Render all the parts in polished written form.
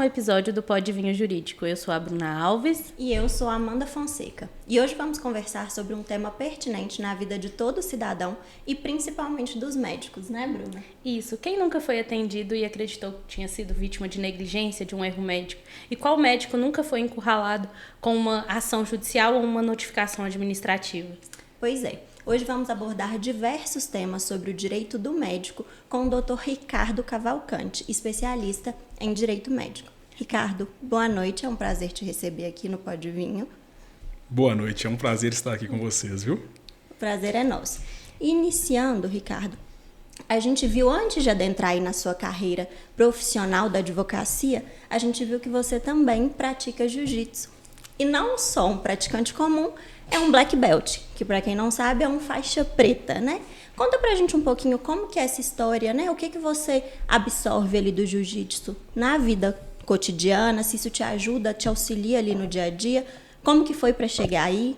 episódio do Pode Vinho Jurídico. Eu sou a Bruna Alves. E eu sou a Amanda Fonseca. E hoje vamos conversar sobre um tema pertinente na vida de todo cidadão e principalmente dos médicos, né, Bruna? Isso. Quem nunca foi atendido e acreditou que tinha sido vítima de negligência, de um erro médico? E qual médico nunca foi encurralado com uma ação judicial ou uma notificação administrativa? Pois é. Hoje vamos abordar diversos temas sobre o direito do médico com o Dr. Ricardo Cavalcante, especialista em direito médico. Ricardo, boa noite, é um prazer te receber aqui no Pode Vinho. Boa noite, é um prazer estar aqui com vocês, viu? O prazer é nosso. Iniciando, Ricardo, a gente viu, antes de adentrar aí na sua carreira profissional da advocacia, a gente viu que você também pratica jiu-jitsu. E não só um praticante comum, é um black belt, que para quem não sabe é um faixa preta, né? Conta pra gente um pouquinho como que é essa história, né? O que você absorve ali do jiu-jitsu na vida cotidiana, se isso te ajuda, te auxilia ali no dia a dia, como que foi para chegar aí?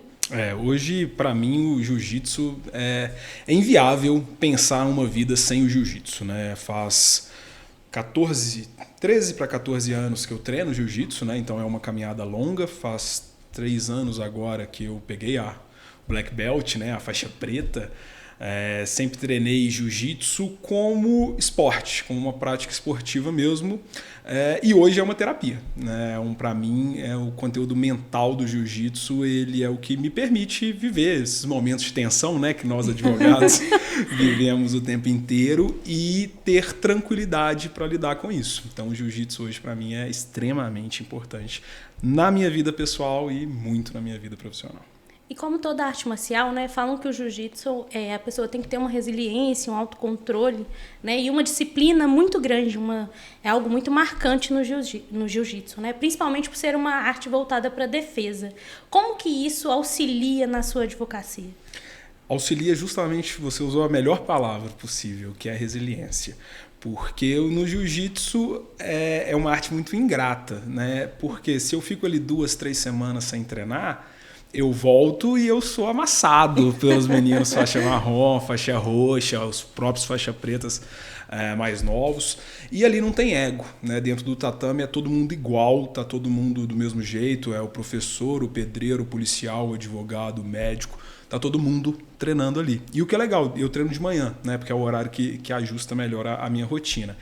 Hoje, para mim, o jiu-jitsu é inviável pensar uma vida sem o jiu-jitsu, né? Faz 13 para 14 anos que eu treino jiu-jitsu, né? Então é uma caminhada longa, faz 3 anos agora que eu peguei a black belt, né? A faixa preta. Sempre treinei jiu-jitsu como esporte, como uma prática esportiva mesmo, e hoje é uma terapia, né? Para mim, o conteúdo mental do jiu-jitsu, ele é o que me permite viver esses momentos de tensão, né, que nós advogados vivemos o tempo inteiro, e ter tranquilidade para lidar com isso. Então o jiu-jitsu hoje para mim é extremamente importante na minha vida pessoal e muito na minha vida profissional. E como toda arte marcial, né, falam que o jiu-jitsu, a pessoa tem que ter uma resiliência, um autocontrole, né, e uma disciplina muito grande, é algo muito marcante no jiu-jitsu, né, principalmente por ser uma arte voltada para a defesa. Como que isso auxilia na sua advocacia? Auxilia justamente, você usou a melhor palavra possível, que é a resiliência. Porque no jiu-jitsu é uma arte muito ingrata, né, porque se eu fico ali 2, 3 semanas sem treinar, eu volto e eu sou amassado pelos meninos faixa marrom, faixa roxa, os próprios faixa pretas mais novos. E ali não tem ego, né? Dentro do tatame é todo mundo igual, tá todo mundo do mesmo jeito. É o professor, o pedreiro, o policial, o advogado, o médico. Tá todo mundo treinando ali. E o que é legal, eu treino de manhã, né? Porque é o horário que ajusta melhor a minha rotina.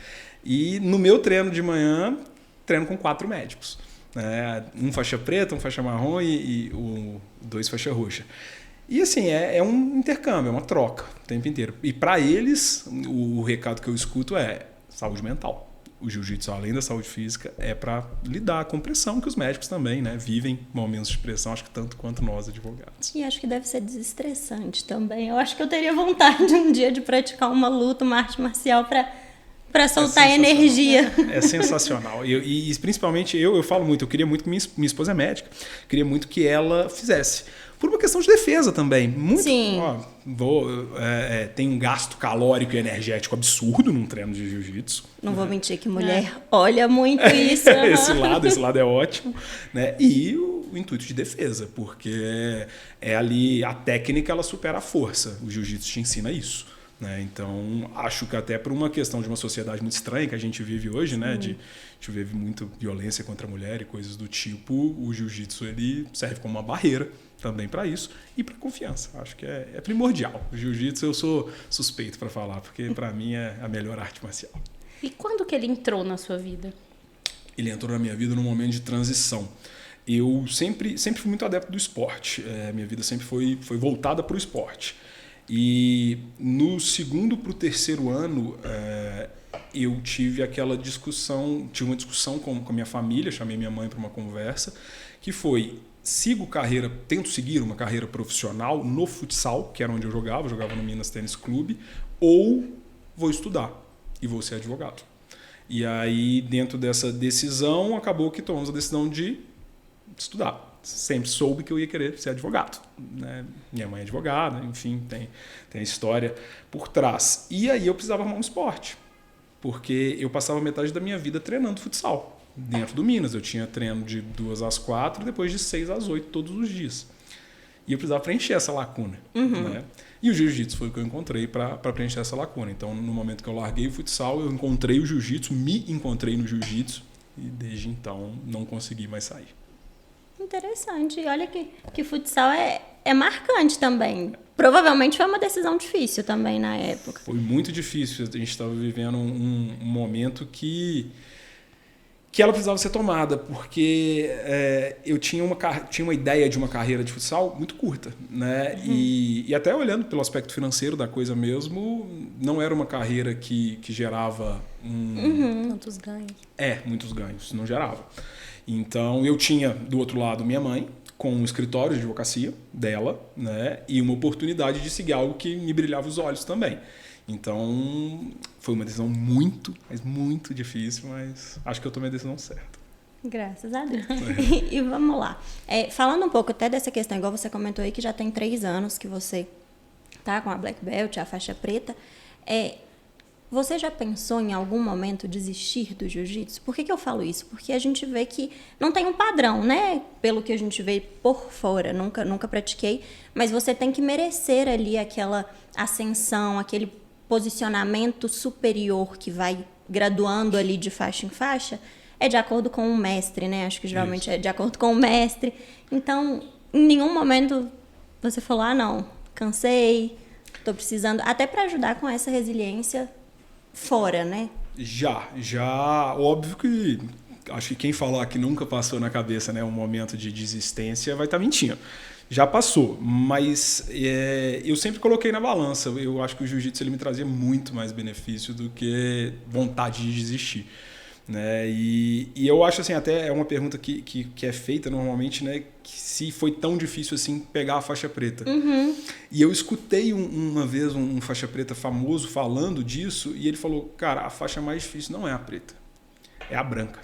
E no meu treino de manhã, treino com 4 médicos. Um faixa preta, um faixa marrom e 2 faixa roxa. E assim, é um intercâmbio, é uma troca o tempo inteiro. E para eles, o recado que eu escuto é saúde mental. O jiu-jitsu, além da saúde física, é para lidar com pressão, que os médicos também, né, vivem momentos de pressão, acho que tanto quanto nós, advogados. E acho que deve ser desestressante também. Eu acho que eu teria vontade um dia de praticar uma luta, uma arte marcial para soltar energia. É sensacional. E principalmente eu falo muito, eu queria muito que minha esposa é médica, queria muito que ela fizesse. Por uma questão de defesa também. Muito, sim. Tem um gasto calórico e energético absurdo num treino de jiu-jitsu. Não vou mentir que mulher olha muito isso. Esse lado é ótimo. Né? E o intuito de defesa, porque ali a técnica ela supera a força. O jiu-jitsu te ensina isso. Né? Então, acho que até por uma questão de uma sociedade muito estranha que a gente vive hoje, né? A gente vive muito violência contra a mulher e coisas do tipo, o jiu-jitsu ele serve como uma barreira também para isso e para confiança. Acho que é primordial. O jiu-jitsu eu sou suspeito para falar, porque para mim é a melhor arte marcial. E quando que ele entrou na sua vida? Ele entrou na minha vida num momento de transição. Eu sempre fui muito adepto do esporte. Minha vida sempre foi voltada para o esporte. E no segundo para o terceiro ano, eu tive uma discussão com a minha família, chamei minha mãe para uma conversa, que foi, tento seguir uma carreira profissional no futsal, que era onde eu jogava no Minas Tênis Clube, ou vou estudar e vou ser advogado. E aí, dentro dessa decisão, acabou que tomamos a decisão de estudar. Sempre soube que eu ia querer ser advogado. Né? Minha mãe é advogada, enfim, tem a história por trás. E aí eu precisava arrumar um esporte, porque eu passava metade da minha vida treinando futsal. Dentro do Minas, eu tinha treino de 2 às 4, depois de 6 às 8 todos os dias. E eu precisava preencher essa lacuna. Né? E o jiu-jitsu foi o que eu encontrei para preencher essa lacuna. Então, no momento que eu larguei o futsal, eu encontrei o jiu-jitsu, me encontrei no jiu-jitsu e desde então não consegui mais sair. Interessante. E olha que futsal é marcante também. Provavelmente foi uma decisão difícil também na época. Foi muito difícil. A gente estava vivendo um momento que ela precisava ser tomada, porque eu tinha uma ideia de uma carreira de futsal muito curta, né? Uhum. E até olhando pelo aspecto financeiro da coisa mesmo, não era uma carreira que gerava muitos ganhos. Muitos ganhos, não gerava. Então eu tinha do outro lado minha mãe, com um escritório de advocacia dela, né? E uma oportunidade de seguir algo que me brilhava os olhos também. Então, foi uma decisão muito, mas muito difícil, mas acho que eu tomei a decisão certa. Graças a Deus. E vamos lá. Falando um pouco até dessa questão, igual você comentou aí, que já tem 3 anos que você tá com a Black Belt, a faixa preta. Você já pensou em algum momento desistir do jiu-jitsu? Por que eu falo isso? Porque a gente vê que não tem um padrão, né? Pelo que a gente vê por fora, nunca pratiquei, mas você tem que merecer ali aquela ascensão, aquele posicionamento superior que vai graduando ali de faixa em faixa, é de acordo com o mestre, né? Acho que geralmente é de acordo com o mestre. Então, em nenhum momento você falou, não, cansei, tô precisando, até para ajudar com essa resiliência fora, né? Já, óbvio que acho que quem falar que nunca passou na cabeça, né, um momento de desistência vai estar mentindo. Já passou, mas eu sempre coloquei na balança. Eu acho que o jiu-jitsu ele me trazia muito mais benefício do que vontade de desistir, né? E eu acho assim, até é uma pergunta que é feita normalmente, né, que se foi tão difícil assim pegar a faixa preta. Uhum. E eu escutei uma vez um faixa preta famoso falando disso e ele falou, cara, a faixa mais difícil não é a preta, é a branca,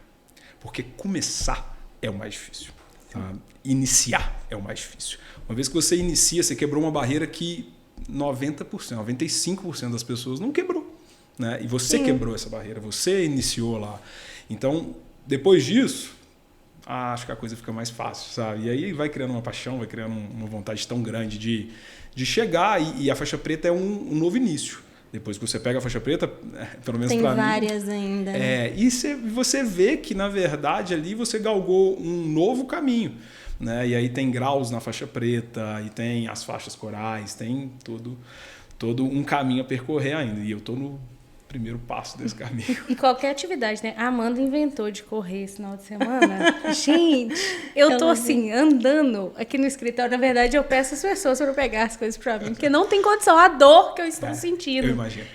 porque começar é o mais difícil. Tá? Iniciar é o mais difícil. Uma vez que você inicia, você quebrou uma barreira que 90%, 95% das pessoas não quebrou, né? E você quebrou essa barreira, você iniciou lá. Então, depois disso, acho que a coisa fica mais fácil, sabe? E aí vai criando uma paixão, vai criando uma vontade tão grande de chegar e a faixa preta é um novo início. Depois que você pega a faixa preta, pelo menos para mim... Tem várias ainda. E você vê que, na verdade, ali você galgou um novo caminho, né? E aí tem graus na faixa preta, e tem as faixas corais, tem todo um caminho a percorrer ainda. E eu estou no primeiro passo desse caminho. E qualquer atividade, né? A Amanda inventou de correr esse final de semana. Gente, eu tô assim, andando aqui no escritório. Na verdade, eu peço às pessoas para pegar as coisas para mim, porque não tem condição. A dor que eu estou sentindo. Eu imagino.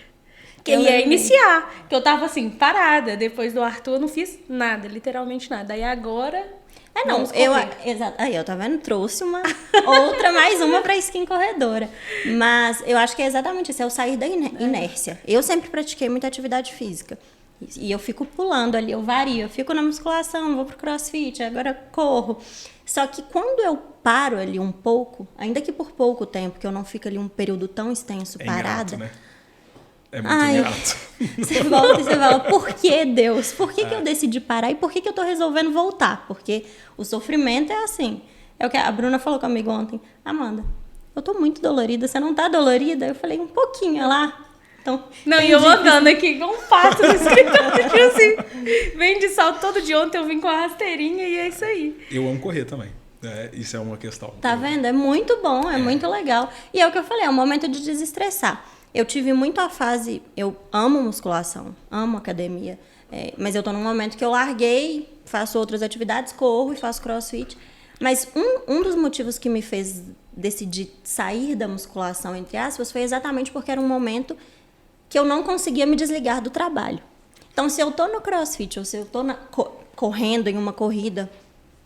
Que ia iniciar. Que eu tava assim, parada. Depois do Arthur, eu não fiz nada, literalmente nada. Aí agora... Exato. Aí, eu tá vendo? Trouxe mais uma pra skin corredora. Mas eu acho que é exatamente isso, é o sair da inércia. Eu sempre pratiquei muita atividade física. E eu fico pulando ali, eu vario. Eu fico na musculação, vou pro crossfit, agora corro. Só que quando eu paro ali um pouco, ainda que por pouco tempo, que eu não fico ali um período tão extenso parada... Ingrato, né? É muito ingrato. Você volta e você fala, por que Deus? Por que eu decidi parar e por que eu tô resolvendo voltar? Porque o sofrimento é assim. É o que a Bruna falou comigo ontem. Amanda, eu tô muito dolorida, você não tá dolorida? Eu falei, um pouquinho, lá. Então, não, e eu andando aqui igual um pato no escritório, assim. Vem de salto todo dia, ontem eu vim com a rasteirinha e é isso aí. Eu amo correr também. Isso é uma questão. Tá vendo? É muito bom, é muito legal. E é o que eu falei, é um momento de desestressar. Eu tive muito a fase, eu amo musculação, amo academia, mas eu tô num momento que eu larguei, faço outras atividades, corro e faço crossfit. Mas um dos motivos que me fez decidir sair da musculação, entre aspas, foi exatamente porque era um momento que eu não conseguia me desligar do trabalho. Então, se eu tô no crossfit ou se eu tô correndo em uma corrida,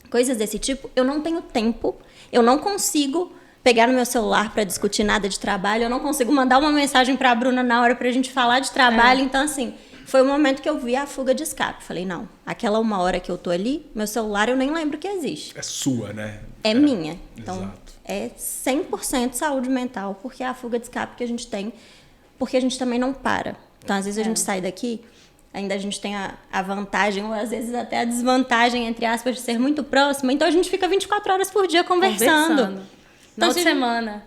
coisas desse tipo, eu não tenho tempo, eu não consigo... pegar no meu celular para discutir nada de trabalho, eu não consigo mandar uma mensagem para a Bruna na hora para a gente falar de trabalho. Então, assim, foi o momento que eu vi a fuga de escape. Falei, não, aquela 1 hora que eu tô ali, meu celular eu nem lembro que existe. É sua, né? É minha. Então, exato. É 100% saúde mental, porque é a fuga de escape que a gente tem, porque a gente também não para. Então, às vezes a gente sai daqui, ainda a gente tem a vantagem, ou às vezes até a desvantagem, entre aspas, de ser muito próxima. Então, a gente fica 24 horas por dia conversando. Então, semana.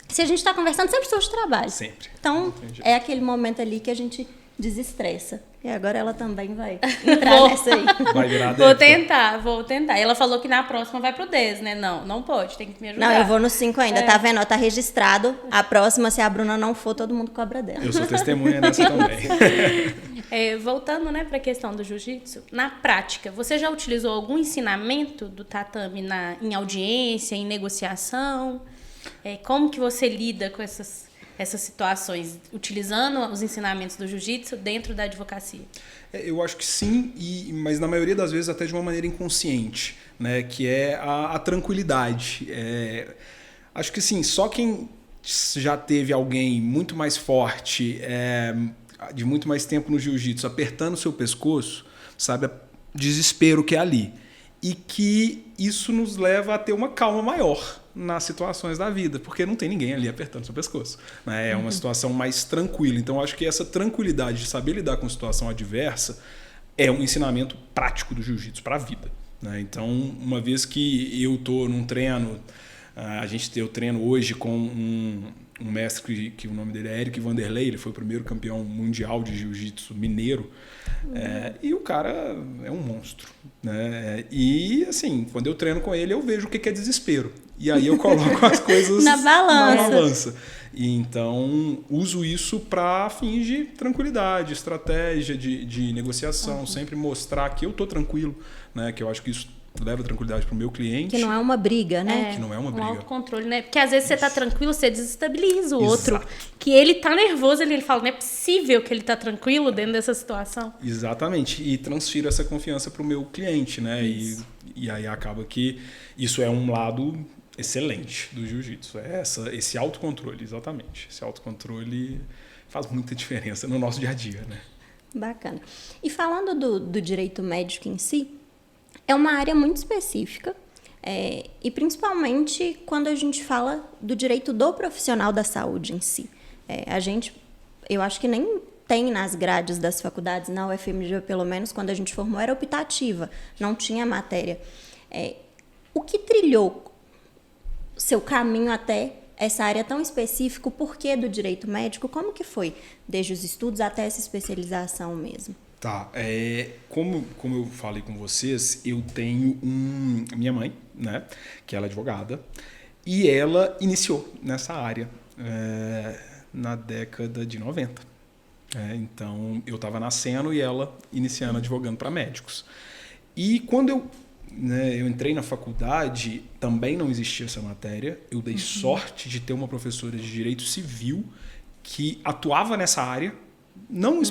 Se a gente está conversando, sempre estou de trabalho. Sempre. Então, é aquele momento ali que a gente desestressa. E agora ela também vai entrar nessa aí. Vai virar adepta. Vou tentar. Ela falou que na próxima vai pro 10, né? Não pode, tem que me ajudar. Não, eu vou no 5 ainda, tá vendo? Ó, tá registrado. A próxima, se a Bruna não for, todo mundo cobra dela. Eu sou testemunha nessa também. Voltando, né, para a questão do jiu-jitsu, na prática, você já utilizou algum ensinamento do tatame em audiência, em negociação? Como que você lida com essas situações, utilizando os ensinamentos do jiu-jitsu dentro da advocacia? Eu acho que sim, mas na maioria das vezes até de uma maneira inconsciente, né, que é a tranquilidade. Acho que sim, só quem já teve alguém muito mais forte, de muito mais tempo no jiu-jitsu, apertando o seu pescoço, sabe o desespero que é ali. E que isso nos leva a ter uma calma maior nas situações da vida, porque não tem ninguém ali apertando seu pescoço, né? É uma situação mais tranquila. Então, acho que essa tranquilidade de saber lidar com situação adversa é um ensinamento prático do jiu-jitsu para a vida, né? Então, uma vez que eu estou num treino, eu treino hoje com um mestre que o nome dele é Eric Vanderlei, ele foi o primeiro campeão mundial de jiu-jitsu mineiro, e o cara é um monstro, né? E assim, quando eu treino com ele, eu vejo o que é desespero. E aí eu coloco as coisas na balança. E então, uso isso para fins de tranquilidade, estratégia de negociação, sempre mostrar que eu estou tranquilo, né? Que eu acho que isso leva tranquilidade para o meu cliente. Que não é uma briga, né? Que não é uma briga. Um autocontrole, né? Porque às vezes você tá tranquilo, você desestabiliza o Exato. outro. Que ele tá nervoso, ele fala, não é possível que ele tá tranquilo dentro dessa situação. Exatamente. E transfiro essa confiança para o meu cliente, né? E aí acaba que isso é um lado excelente do jiu-jitsu. Esse autocontrole, exatamente. Esse autocontrole faz muita diferença no nosso dia a dia, né? Bacana. E falando do direito médico em si, é uma área muito específica, e principalmente quando a gente fala do direito do profissional da saúde em si. Eu acho que nem tem nas grades das faculdades, na UFMG pelo menos, quando a gente formou, era optativa, não tinha matéria. O que trilhou seu caminho até essa área tão específica, o porquê do direito médico, como que foi? Desde os estudos até essa especialização mesmo. Tá, como eu falei com vocês, eu tenho minha mãe, né, que ela é advogada, e ela iniciou nessa área na década de 90. Então, eu estava nascendo e ela iniciando advogando para médicos. E quando eu entrei na faculdade, também não existia essa matéria. Eu dei sorte de ter uma professora de direito civil que atuava nessa área, não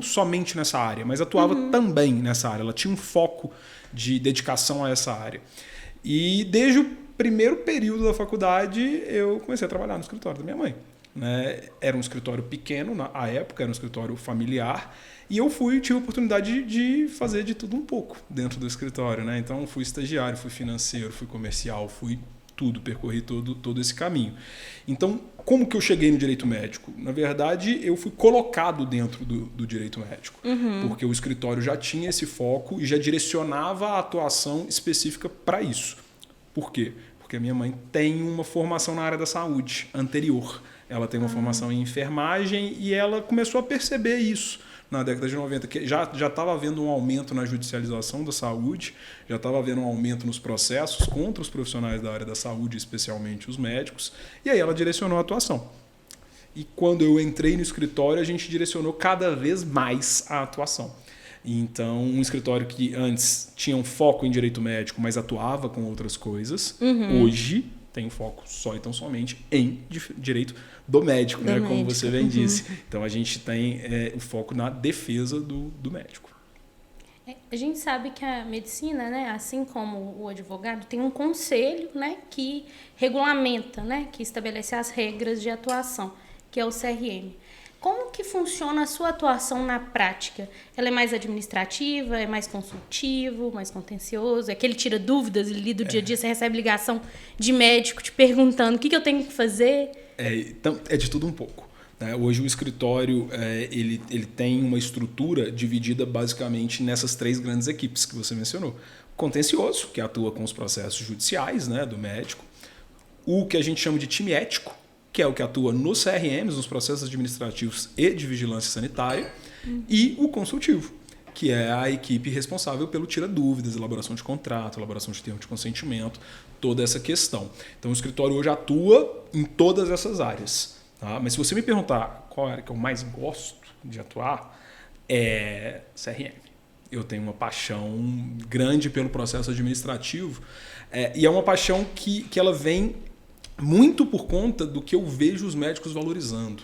somente nessa área, mas atuava também nessa área. Ela tinha um foco de dedicação a essa área. E desde o primeiro período da faculdade, eu comecei a trabalhar no escritório da minha mãe, né? Era um escritório pequeno na época, era um escritório familiar, e eu tive a oportunidade de fazer de tudo um pouco dentro do escritório, né? Então, fui estagiário, fui financeiro, fui comercial, fui tudo, percorri todo esse caminho. Então, como que eu cheguei no direito médico? Na verdade, eu fui colocado dentro do direito médico, porque o escritório já tinha esse foco e já direcionava a atuação específica para isso. Por quê? Porque a minha mãe tem uma formação na área da saúde anterior. Ela tem uma formação em enfermagem e ela começou a perceber isso na década de 90, que já estava havendo um aumento na judicialização da saúde, já estava havendo um aumento nos processos contra os profissionais da área da saúde, especialmente os médicos, e aí ela direcionou a atuação. E quando eu entrei no escritório, a gente direcionou cada vez mais a atuação. Então, um escritório que antes tinha um foco em direito médico, mas atuava com outras coisas, hoje tem um foco só e tão somente em direito do médico, né? Como você bem disse. Então, a gente tem o foco na defesa do médico. A gente sabe que a medicina, né, assim como o advogado, tem um conselho, né, que regulamenta, né, que estabelece as regras de atuação, que é o CRM. Como que funciona a sua atuação na prática? Ela é mais administrativa, é mais consultivo, mais contencioso? É que ele tira dúvidas ali do dia a dia, você recebe ligação de médico te perguntando o que eu tenho que fazer? Então, é de tudo um pouco, né? Hoje o escritório ele tem uma estrutura dividida basicamente nessas 3 grandes equipes que você mencionou. O contencioso, que atua com os processos judiciais, né, do médico. O que a gente chama de time ético, que é o que atua nos CRMs, nos processos administrativos e de vigilância sanitária. e o consultivo, que é a equipe responsável pelo tira dúvidas, elaboração de contrato, elaboração de termo de consentimento, toda essa questão. Então o escritório hoje atua em todas essas áreas. Tá? Mas se você me perguntar qual área que eu mais gosto de atuar, é CRM. Eu tenho uma paixão grande pelo processo administrativo e é uma paixão que ela vem muito por conta do que eu vejo os médicos valorizando.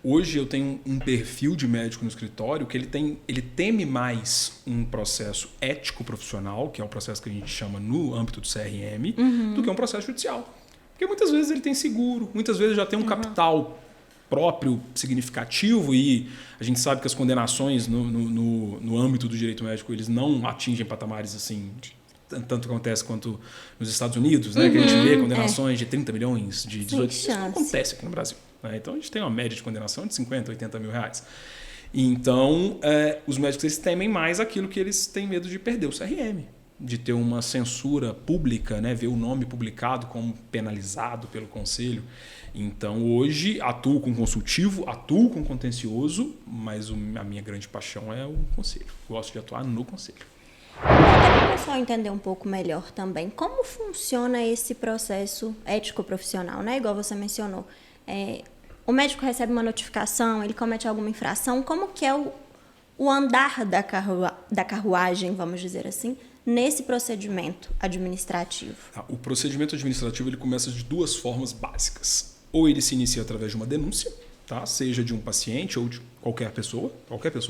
Hoje eu tenho um perfil de médico no escritório que ele teme mais um processo ético profissional, que é o processo que a gente chama no âmbito do CRM, do que um processo judicial. Porque muitas vezes ele tem seguro, muitas vezes já tem um capital próprio significativo e a gente sabe que as condenações no âmbito do direito médico eles não atingem patamares assim, tanto acontece quanto nos Estados Unidos, né? Que a gente vê condenações de 30 milhões, de 18 milhões. Isso não acontece aqui no Brasil. Né? Então a gente tem uma média de condenação de 50, 80 mil reais. Então os médicos eles temem mais aquilo que eles têm medo de perder, o CRM. De ter uma censura pública, né? Ver o nome publicado como penalizado pelo conselho. Então, hoje, atuo com consultivo, atuo com contencioso, mas a minha grande paixão é o conselho. Gosto de atuar no conselho. Até para o pessoal entender um pouco melhor também, como funciona esse processo ético-profissional, né? Igual você mencionou. O médico recebe uma notificação, ele comete alguma infração, como que é o andar da carruagem, vamos dizer assim, nesse procedimento administrativo? O procedimento administrativo ele começa de duas formas básicas. Ou ele se inicia através de uma denúncia, tá? Seja de um paciente ou de qualquer pessoa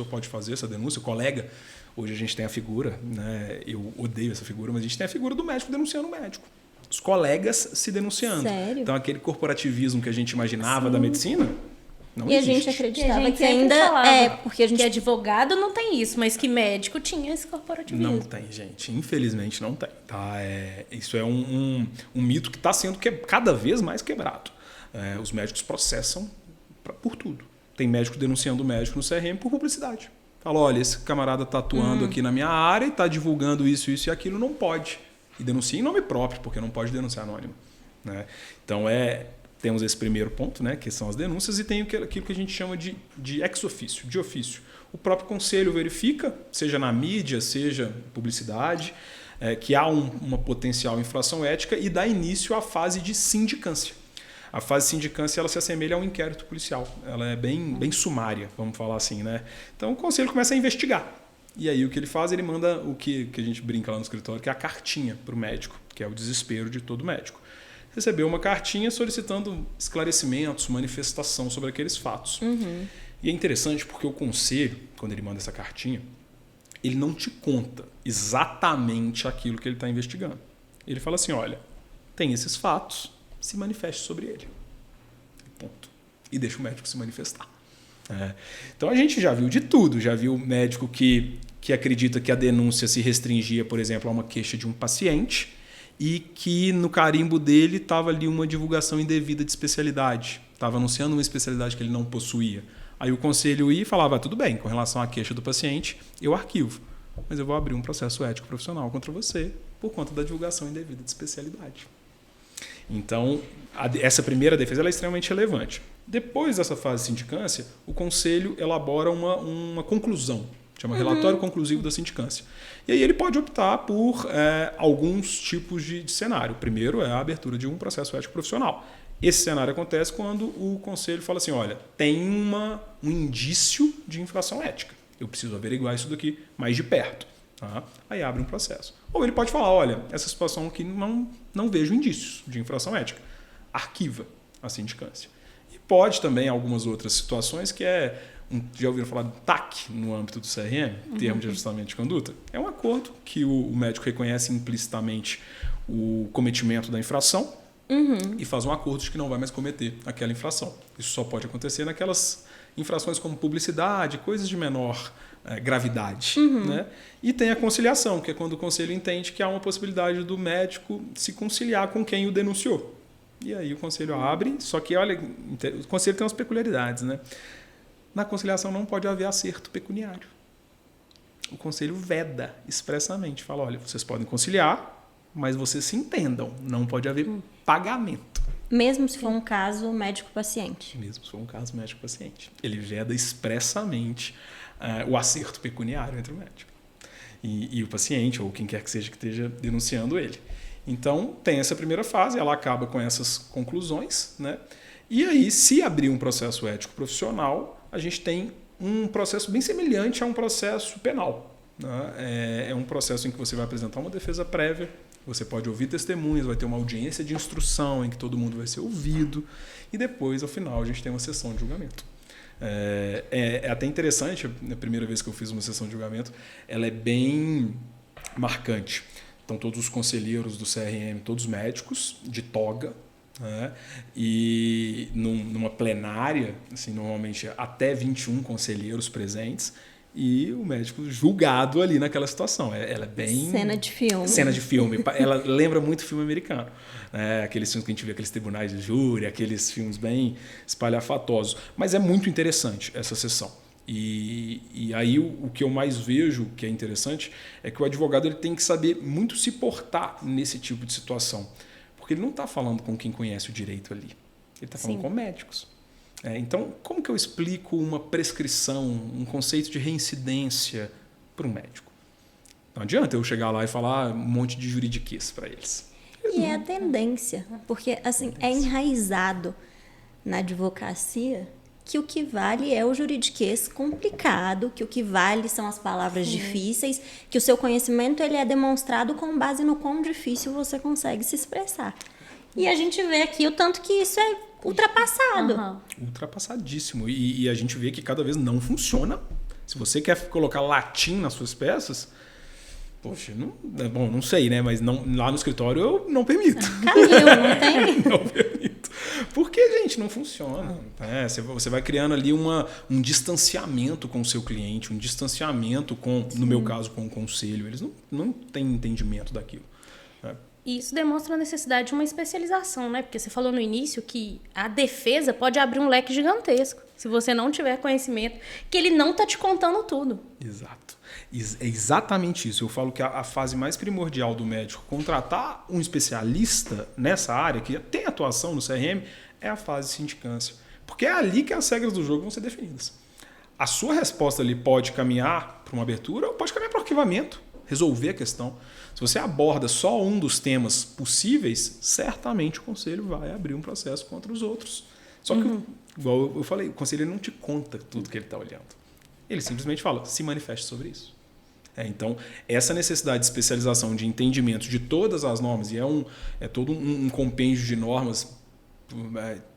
pode fazer essa denúncia, colega. Hoje a gente tem a figura, né? Eu odeio essa figura, mas a gente tem a figura do médico denunciando o médico. Os colegas se denunciando. Sério? Então aquele corporativismo que a gente imaginava da medicina não e existe. A gente acreditava a gente que ainda porque a gente que advogado não tem isso, mas que médico tinha esse corporativismo. Não tem, gente. Infelizmente não tem. Tá? Isso é um mito que está sendo cada vez mais quebrado. Os médicos processam por tudo. Tem médico denunciando o médico no CRM por publicidade. Fala, olha, esse camarada está atuando aqui na minha área e está divulgando isso e aquilo, não pode. E denuncia em nome próprio, porque não pode denunciar anônimo. Né? Então, temos esse primeiro ponto, né, que são as denúncias, e tem aquilo que a gente chama de ex officio, de ofício. O próprio conselho verifica, seja na mídia, seja publicidade, que há uma potencial infração ética e dá início à fase de sindicância. A fase de sindicância ela se assemelha a um inquérito policial. Ela é bem sumária, vamos falar assim. Né? Então o conselho começa a investigar. E aí o que ele faz? Ele manda o que a gente brinca lá no escritório, que é a cartinha para o médico, que é o desespero de todo médico. Recebeu uma cartinha solicitando esclarecimentos, manifestação sobre aqueles fatos. E é interessante porque o conselho, quando ele manda essa cartinha, ele não te conta exatamente aquilo que ele está investigando. Ele fala assim, olha, tem esses fatos, se manifeste sobre ele. Ponto. E deixa o médico se manifestar. Então a gente já viu de tudo. Já viu médico que acredita que a denúncia se restringia, por exemplo, a uma queixa de um paciente e que no carimbo dele estava ali uma divulgação indevida de especialidade. Estava anunciando uma especialidade que ele não possuía. Aí o conselho ia e falava, tudo bem, com relação à queixa do paciente, eu arquivo. Mas eu vou abrir um processo ético profissional contra você por conta da divulgação indevida de especialidade. Então, essa primeira defesa ela é extremamente relevante. Depois dessa fase de sindicância, o conselho elabora uma conclusão, chama relatório conclusivo da sindicância. E aí ele pode optar por alguns tipos de cenário. O primeiro é a abertura de um processo ético profissional. Esse cenário acontece quando o conselho fala assim, olha, tem um indício de infração ética. Eu preciso averiguar isso daqui mais de perto. Tá? Aí abre um processo. Ou ele pode falar, olha, essa situação aqui não vejo indícios de infração ética. Arquiva a sindicância. E pode também algumas outras situações que já ouviram falar do TAC no âmbito do CRM, termo de ajustamento de conduta? É um acordo que o médico reconhece implicitamente o cometimento da infração e faz um acordo de que não vai mais cometer aquela infração. Isso só pode acontecer naquelas infrações como publicidade, coisas de menor gravidade. Né? E tem a conciliação, que é quando o conselho entende que há uma possibilidade do médico se conciliar com quem o denunciou. E aí o conselho abre, só que, olha, o conselho tem umas peculiaridades. Né? Na conciliação não pode haver acerto pecuniário. O conselho veda expressamente, fala, olha, vocês podem conciliar, mas vocês se entendam, não pode haver pagamento. Mesmo se for um caso médico-paciente. Mesmo se for um caso médico-paciente. Ele veda expressamente o acerto pecuniário entre o médico e o paciente, ou quem quer que seja que esteja denunciando ele. Então, tem essa primeira fase, ela acaba com essas conclusões, né? E aí, se abrir um processo ético profissional, a gente tem um processo bem semelhante a um processo penal, né? É um processo em que você vai apresentar uma defesa prévia, você pode ouvir testemunhas, vai ter uma audiência de instrução em que todo mundo vai ser ouvido, e depois, ao final, a gente tem uma sessão de julgamento. É até interessante, a primeira vez que eu fiz uma sessão de julgamento, ela é bem marcante. Então, todos os conselheiros do CRM, todos médicos, de toga, né? E numa plenária, assim, normalmente até 21 conselheiros presentes, e o médico julgado ali naquela situação. Ela é bem... Cena de filme. Cena de filme. Ela lembra muito filme americano. Aqueles filmes que a gente vê, aqueles tribunais de júri, aqueles filmes bem espalhafatosos. Mas é muito interessante essa sessão. E aí o que eu mais vejo que é interessante é que o advogado ele tem que saber muito se portar nesse tipo de situação. Porque ele não está falando com quem conhece o direito ali. Ele está falando com médicos. Então, como que eu explico uma prescrição, um conceito de reincidência para um médico? Não adianta eu chegar lá e falar um monte de juridiquice para eles. E é a tendência, porque assim, é enraizado na advocacia que o que vale é o juridiquês complicado, que o que vale são as palavras difíceis, que o seu conhecimento ele é demonstrado com base no quão difícil você consegue se expressar. E a gente vê aqui o tanto que isso é ultrapassado. Ultrapassadíssimo. E a gente vê que cada vez não funciona. Se você quer colocar latim nas suas peças, poxa, não sei, né? Mas lá no escritório eu não permito. Calil, não tem? Não permito. Porque, gente, não funciona. Você vai criando ali um distanciamento com o seu cliente, um distanciamento no meu caso, com o conselho. Eles não têm entendimento daquilo. E isso demonstra a necessidade de uma especialização, né? Porque você falou no início que a defesa pode abrir um leque gigantesco, se você não tiver conhecimento, que ele não está te contando tudo. Exato. É exatamente isso. Eu falo que a fase mais primordial do médico contratar um especialista nessa área, que tem atuação no CRM, é a fase de sindicância. Porque é ali que as regras do jogo vão ser definidas. A sua resposta ali pode caminhar para uma abertura ou pode caminhar para o arquivamento, resolver a questão. Se você aborda só um dos temas possíveis, certamente o conselho vai abrir um processo contra os outros. Só que, igual eu falei, o conselho não te conta tudo que ele está olhando. Ele simplesmente fala, se manifeste sobre isso. Então, essa necessidade de especialização, de entendimento de todas as normas, e é todo um compêndio de normas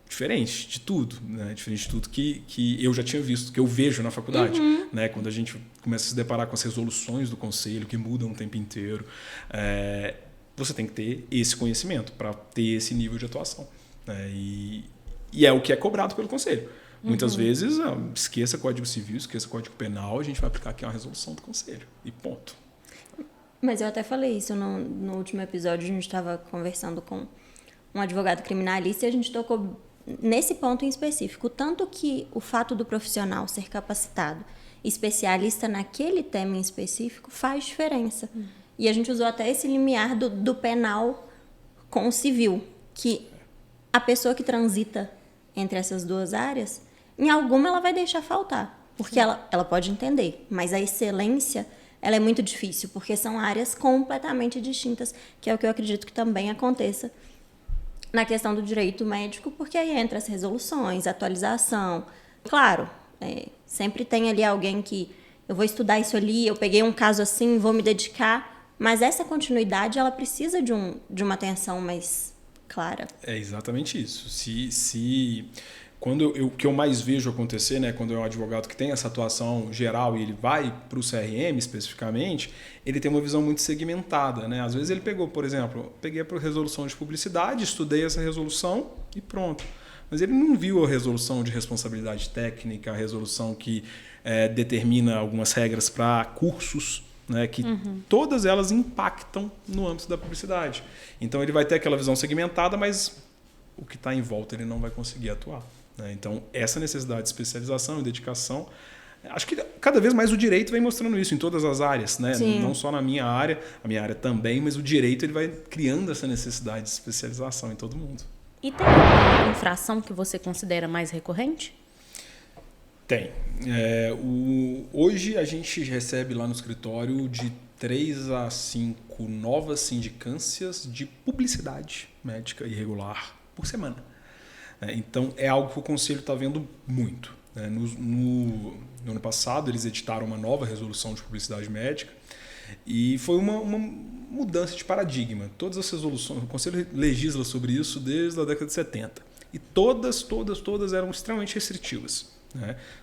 diferente de tudo, né? Diferente de tudo que eu já tinha visto, que eu vejo na faculdade, né? Quando a gente começa a se deparar com as resoluções do conselho, que mudam o tempo inteiro, você tem que ter esse conhecimento para ter esse nível de atuação, né? E é o que é cobrado pelo conselho. Muitas vezes, esqueça Código Civil, esqueça Código Penal, a gente vai aplicar aqui uma resolução do conselho. E ponto. Mas eu até falei isso no último episódio, a gente estava conversando com um advogado criminalista e a gente tocou nesse ponto em específico. Tanto que o fato do profissional ser capacitado, especialista naquele tema em específico, faz diferença. E a gente usou até esse limiar do penal com o civil, que a pessoa que transita entre essas duas áreas, em alguma ela vai deixar faltar, porque ela pode entender, mas a excelência ela é muito difícil, porque são áreas completamente distintas, que é o que eu acredito que também aconteça na questão do direito médico, porque aí entra as resoluções, atualização. Claro, sempre tem ali alguém que eu vou estudar isso ali, eu peguei um caso assim, vou me dedicar, mas essa continuidade ela precisa de uma atenção mais clara. É exatamente isso. O que eu mais vejo acontecer, né, quando é um advogado que tem essa atuação geral e ele vai para o CRM especificamente, ele tem uma visão muito segmentada, né? Às vezes ele pegou, por exemplo, peguei a resolução de publicidade, estudei essa resolução e pronto. Mas ele não viu a resolução de responsabilidade técnica, a resolução que determina algumas regras para cursos, né, que todas elas impactam no âmbito da publicidade. Então ele vai ter aquela visão segmentada, mas o que está em volta ele não vai conseguir atuar, né? Então essa necessidade de especialização e dedicação, acho que cada vez mais o direito vem mostrando isso em todas as áreas, né? Não só na minha área, a minha área também, mas o direito ele vai criando essa necessidade de especialização em todo mundo. E tem alguma infração que você considera mais recorrente? Tem. Hoje a gente recebe lá no escritório de 3 a 5 novas sindicâncias de publicidade médica irregular por semana. Então é algo que o Conselho está vendo muito. No ano passado eles editaram uma nova resolução de publicidade médica e foi uma mudança de paradigma. Todas as resoluções, o Conselho legisla sobre isso desde a década de 70 e todas eram extremamente restritivas.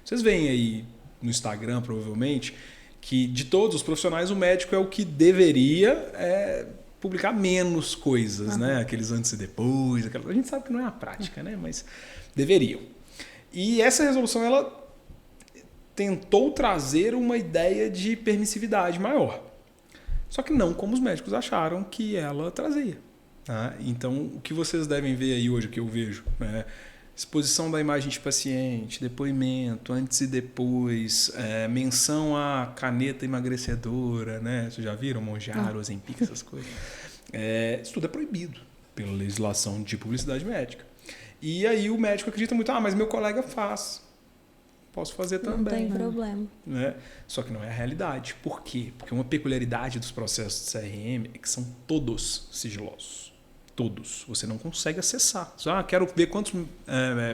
Vocês veem aí no Instagram, provavelmente, que de todos os profissionais o médico é o que deveria publicar menos coisas, né? Aqueles antes e depois. A gente sabe que não é a prática, né? Mas deveriam. E essa resolução ela tentou trazer uma ideia de permissividade maior. Só que não como os médicos acharam que ela trazia. Tá? Então, o que vocês devem ver aí hoje, que eu vejo, né? Exposição da imagem de paciente, depoimento, antes e depois, menção à caneta emagrecedora, né? Vocês já viram? Monjaro, Ozempic, essas coisas. Isso tudo é proibido pela legislação de publicidade médica. E aí o médico acredita muito, mas meu colega faz, posso fazer também. Não tem problema. Né? Só que não é a realidade. Por quê? Porque uma peculiaridade dos processos de CRM é que são todos sigilosos. Todos. Você não consegue acessar. Quero ver quantos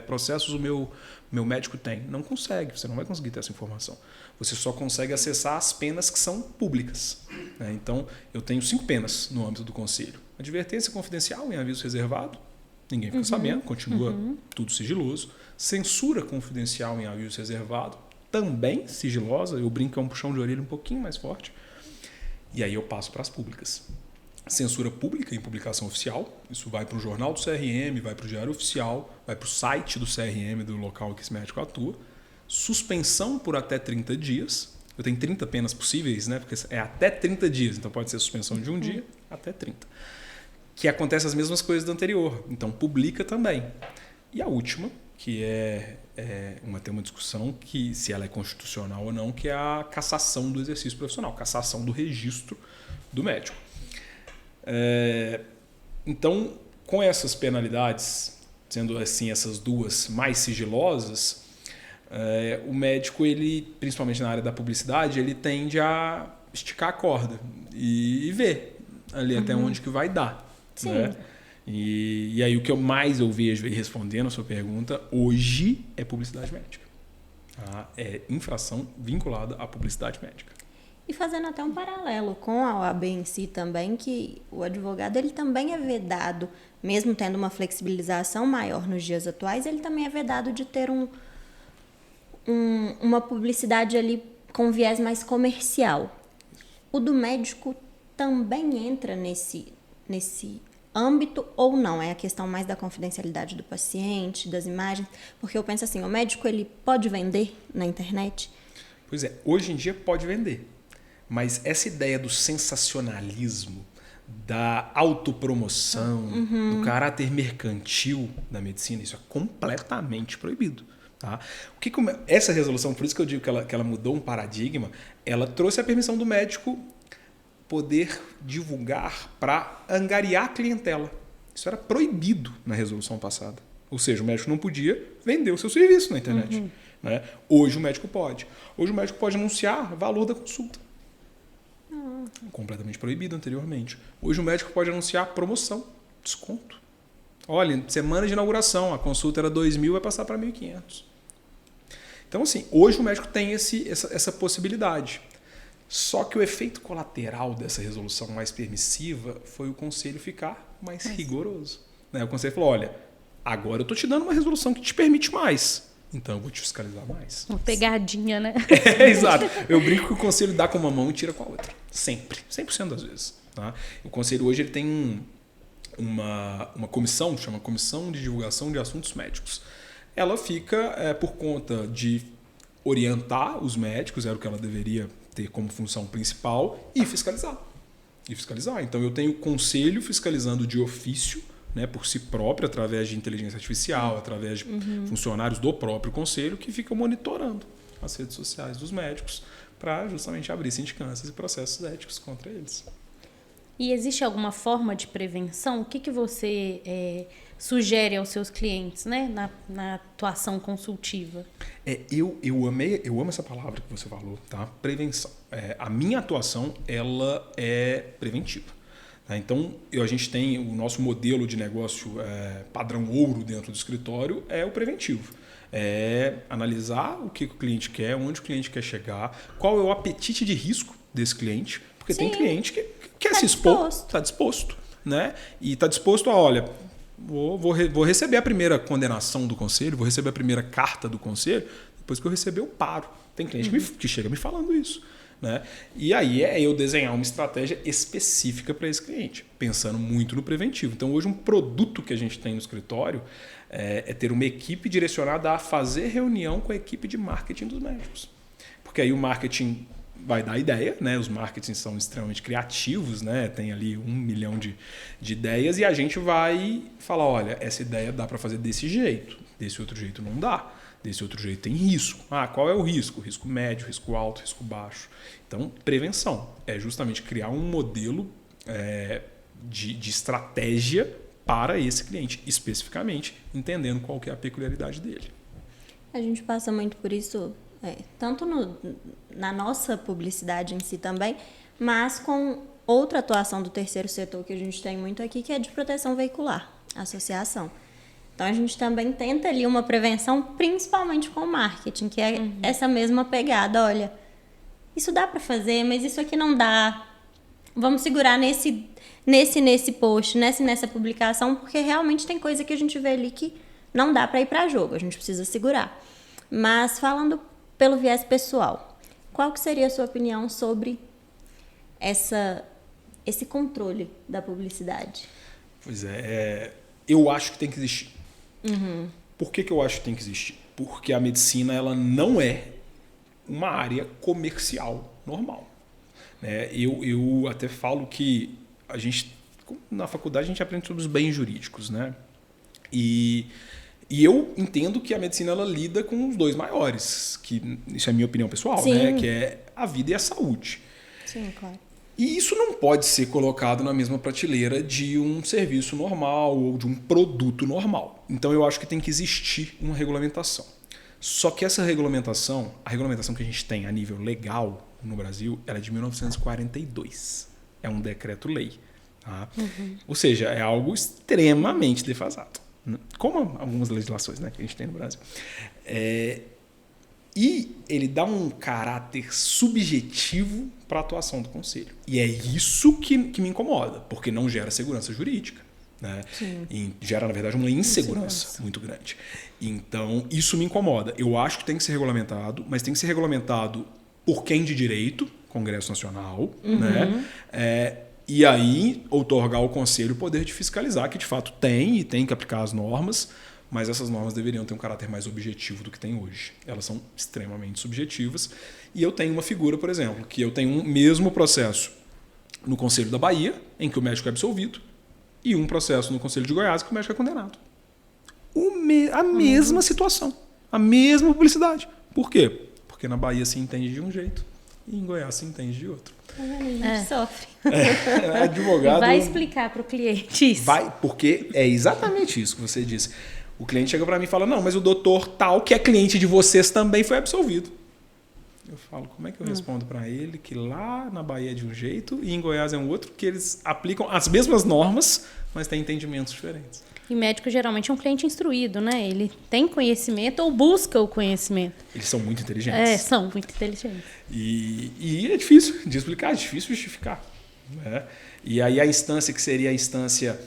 processos o meu médico tem. Não consegue. Você não vai conseguir ter essa informação. Você só consegue acessar as penas que são públicas. Então, eu tenho 5 penas no âmbito do Conselho. Advertência confidencial em aviso reservado. Ninguém fica sabendo. Continua tudo sigiloso. Censura confidencial em aviso reservado. Também sigilosa. Eu brinco que é um puxão de orelha um pouquinho mais forte. E aí eu passo para as públicas. Censura pública em publicação oficial, isso vai para o jornal do CRM, vai para o diário oficial, vai para o site do CRM do local que esse médico atua. Suspensão por até 30 dias. Eu tenho 30 penas possíveis, né? Porque é até 30 dias, então pode ser suspensão de 1 dia até 30. Que acontece as mesmas coisas do anterior, então publica também. E a última, que tem uma discussão que se ela é constitucional ou não, que é a cassação do exercício profissional, cassação do registro do médico. Então, com essas penalidades, sendo assim essas duas mais sigilosas, o médico, ele, principalmente na área da publicidade, ele tende a esticar a corda e ver ali até onde que vai dar. Sim. Né? E aí o que eu mais vejo respondendo a sua pergunta, hoje é publicidade médica. Tá? É infração vinculada à publicidade médica. E fazendo até um paralelo com a OAB em si também, que o advogado ele também é vedado, mesmo tendo uma flexibilização maior nos dias atuais, ele também é vedado de ter uma publicidade ali com viés mais comercial. O do médico também entra nesse âmbito ou não? É a questão mais da confidencialidade do paciente, das imagens, porque eu penso assim, o médico ele pode vender na internet? Pois é, hoje em dia pode vender. Mas essa ideia do sensacionalismo, da autopromoção, do caráter mercantil da medicina, isso é completamente proibido. Tá? Essa resolução, por isso que eu digo que ela mudou um paradigma, ela trouxe a permissão do médico poder divulgar para angariar a clientela. Isso era proibido na resolução passada. Ou seja, o médico não podia vender o seu serviço na internet. Né? Hoje o médico pode. Hoje o médico pode anunciar o valor da consulta. Completamente proibido anteriormente. Hoje o médico pode anunciar promoção, desconto. Olha, semana de inauguração, a consulta era 2.000, vai passar para 1.500. Então, assim, hoje o médico tem essa possibilidade. Só que o efeito colateral dessa resolução mais permissiva foi o Conselho ficar mais rigoroso. Né? O Conselho falou, olha, agora eu estou te dando uma resolução que te permite mais. Então eu vou te fiscalizar mais. Uma pegadinha, né? Exato. Eu brinco que o Conselho dá com uma mão e tira com a outra. Sempre. 100% das vezes. Tá? O Conselho hoje ele tem uma comissão, chama Comissão de Divulgação de Assuntos Médicos. Ela fica por conta de orientar os médicos, era o que ela deveria ter como função principal, e fiscalizar. Então eu tenho o Conselho fiscalizando de ofício, né, por si próprio, através de inteligência artificial, através de funcionários do próprio Conselho, que ficam monitorando as redes sociais dos médicos para justamente abrir sindicâncias e processos éticos contra eles. E existe alguma forma de prevenção? O que você sugere aos seus clientes, né, na atuação consultiva? Eu amo essa palavra que você falou, tá? Prevenção. A minha atuação, ela é preventiva. Tá? Então, a gente tem o nosso modelo de negócio padrão ouro dentro do escritório, é o preventivo. É analisar o que o cliente quer, onde o cliente quer chegar, qual é o apetite de risco desse cliente, porque Sim. tem cliente que quer se expor, está disposto, né? E está disposto a, olha, vou receber a primeira condenação do conselho, vou receber a primeira carta do conselho, depois que eu receber eu paro. Tem cliente que chega me falando isso. Né? E aí é eu desenhar uma estratégia específica para esse cliente, pensando muito no preventivo. Então hoje um produto que a gente tem no escritório é ter uma equipe direcionada a fazer reunião com a equipe de marketing dos médicos. Porque aí o marketing vai dar ideia, né? Os marketings são extremamente criativos, né? Tem ali 1 milhão de ideias e a gente vai falar, olha, essa ideia dá para fazer desse jeito, desse outro jeito não dá. Desse outro jeito tem risco. Qual é o risco? Risco médio, risco alto, risco baixo. Então, prevenção é justamente criar um modelo de estratégia para esse cliente, especificamente, entendendo qual que é a peculiaridade dele. A gente passa muito por isso, tanto na nossa publicidade em si também, mas com outra atuação do terceiro setor que a gente tem muito aqui, que é de proteção veicular, associação. Então, a gente também tenta ali uma prevenção, principalmente com o marketing, que é essa mesma pegada. Olha, isso dá para fazer, mas isso aqui não dá. Vamos segurar nesse post, nessa publicação, porque realmente tem coisa que a gente vê ali que não dá para ir para jogo, a gente precisa segurar. Mas, falando pelo viés pessoal, qual que seria a sua opinião sobre esse controle da publicidade? Pois eu acho que tem que existir. Por que eu acho que tem que existir? Porque a medicina ela não é uma área comercial normal. Né? Eu até falo que a gente, na faculdade, a gente aprende sobre os bens jurídicos. Né? E eu entendo que a medicina ela lida com os dois maiores, que isso é a minha opinião pessoal, né? Que é a vida e a saúde. Sim, claro. E isso não pode ser colocado na mesma prateleira de um serviço normal ou de um produto normal. Então eu acho que tem que existir uma regulamentação. Só que essa regulamentação, a regulamentação que a gente tem a nível legal no Brasil, ela é de 1942. É um decreto-lei. Tá? Ou seja, é algo extremamente defasado. Como algumas legislações, né, que a gente tem no Brasil. E ele dá um caráter subjetivo para a atuação do conselho. E é isso que me incomoda, porque não gera segurança jurídica. Né? E gera, na verdade, uma insegurança muito grande. Então, isso me incomoda. Eu acho que tem que ser regulamentado, mas tem que ser regulamentado por quem de direito, Congresso Nacional, né? E aí outorgar ao conselho o poder de fiscalizar, que de fato tem, e tem que aplicar as normas, mas essas normas deveriam ter um caráter mais objetivo do que tem hoje. Elas são extremamente subjetivas. E eu tenho uma figura, por exemplo, que eu tenho um mesmo processo no Conselho da Bahia, em que o médico é absolvido, e um processo no Conselho de Goiás, que o médico é condenado. A mesma situação, a mesma publicidade. Por quê? Porque na Bahia se entende de um jeito e em Goiás se entende de outro. A gente sofre. Advogado... Vai explicar para o cliente isso. Vai, porque é exatamente isso que você disse. O cliente chega para mim e fala, não, mas o doutor tal, que é cliente de vocês, também foi absolvido. Eu falo, como é que eu respondo para ele que lá na Bahia é de um jeito e em Goiás é um outro, que eles aplicam as mesmas normas, mas têm entendimentos diferentes. E médico geralmente é um cliente instruído, né? Ele tem conhecimento ou busca o conhecimento. Eles são muito inteligentes. São muito inteligentes. E é difícil de explicar, é difícil justificar. Né? E aí a instância que seria a instância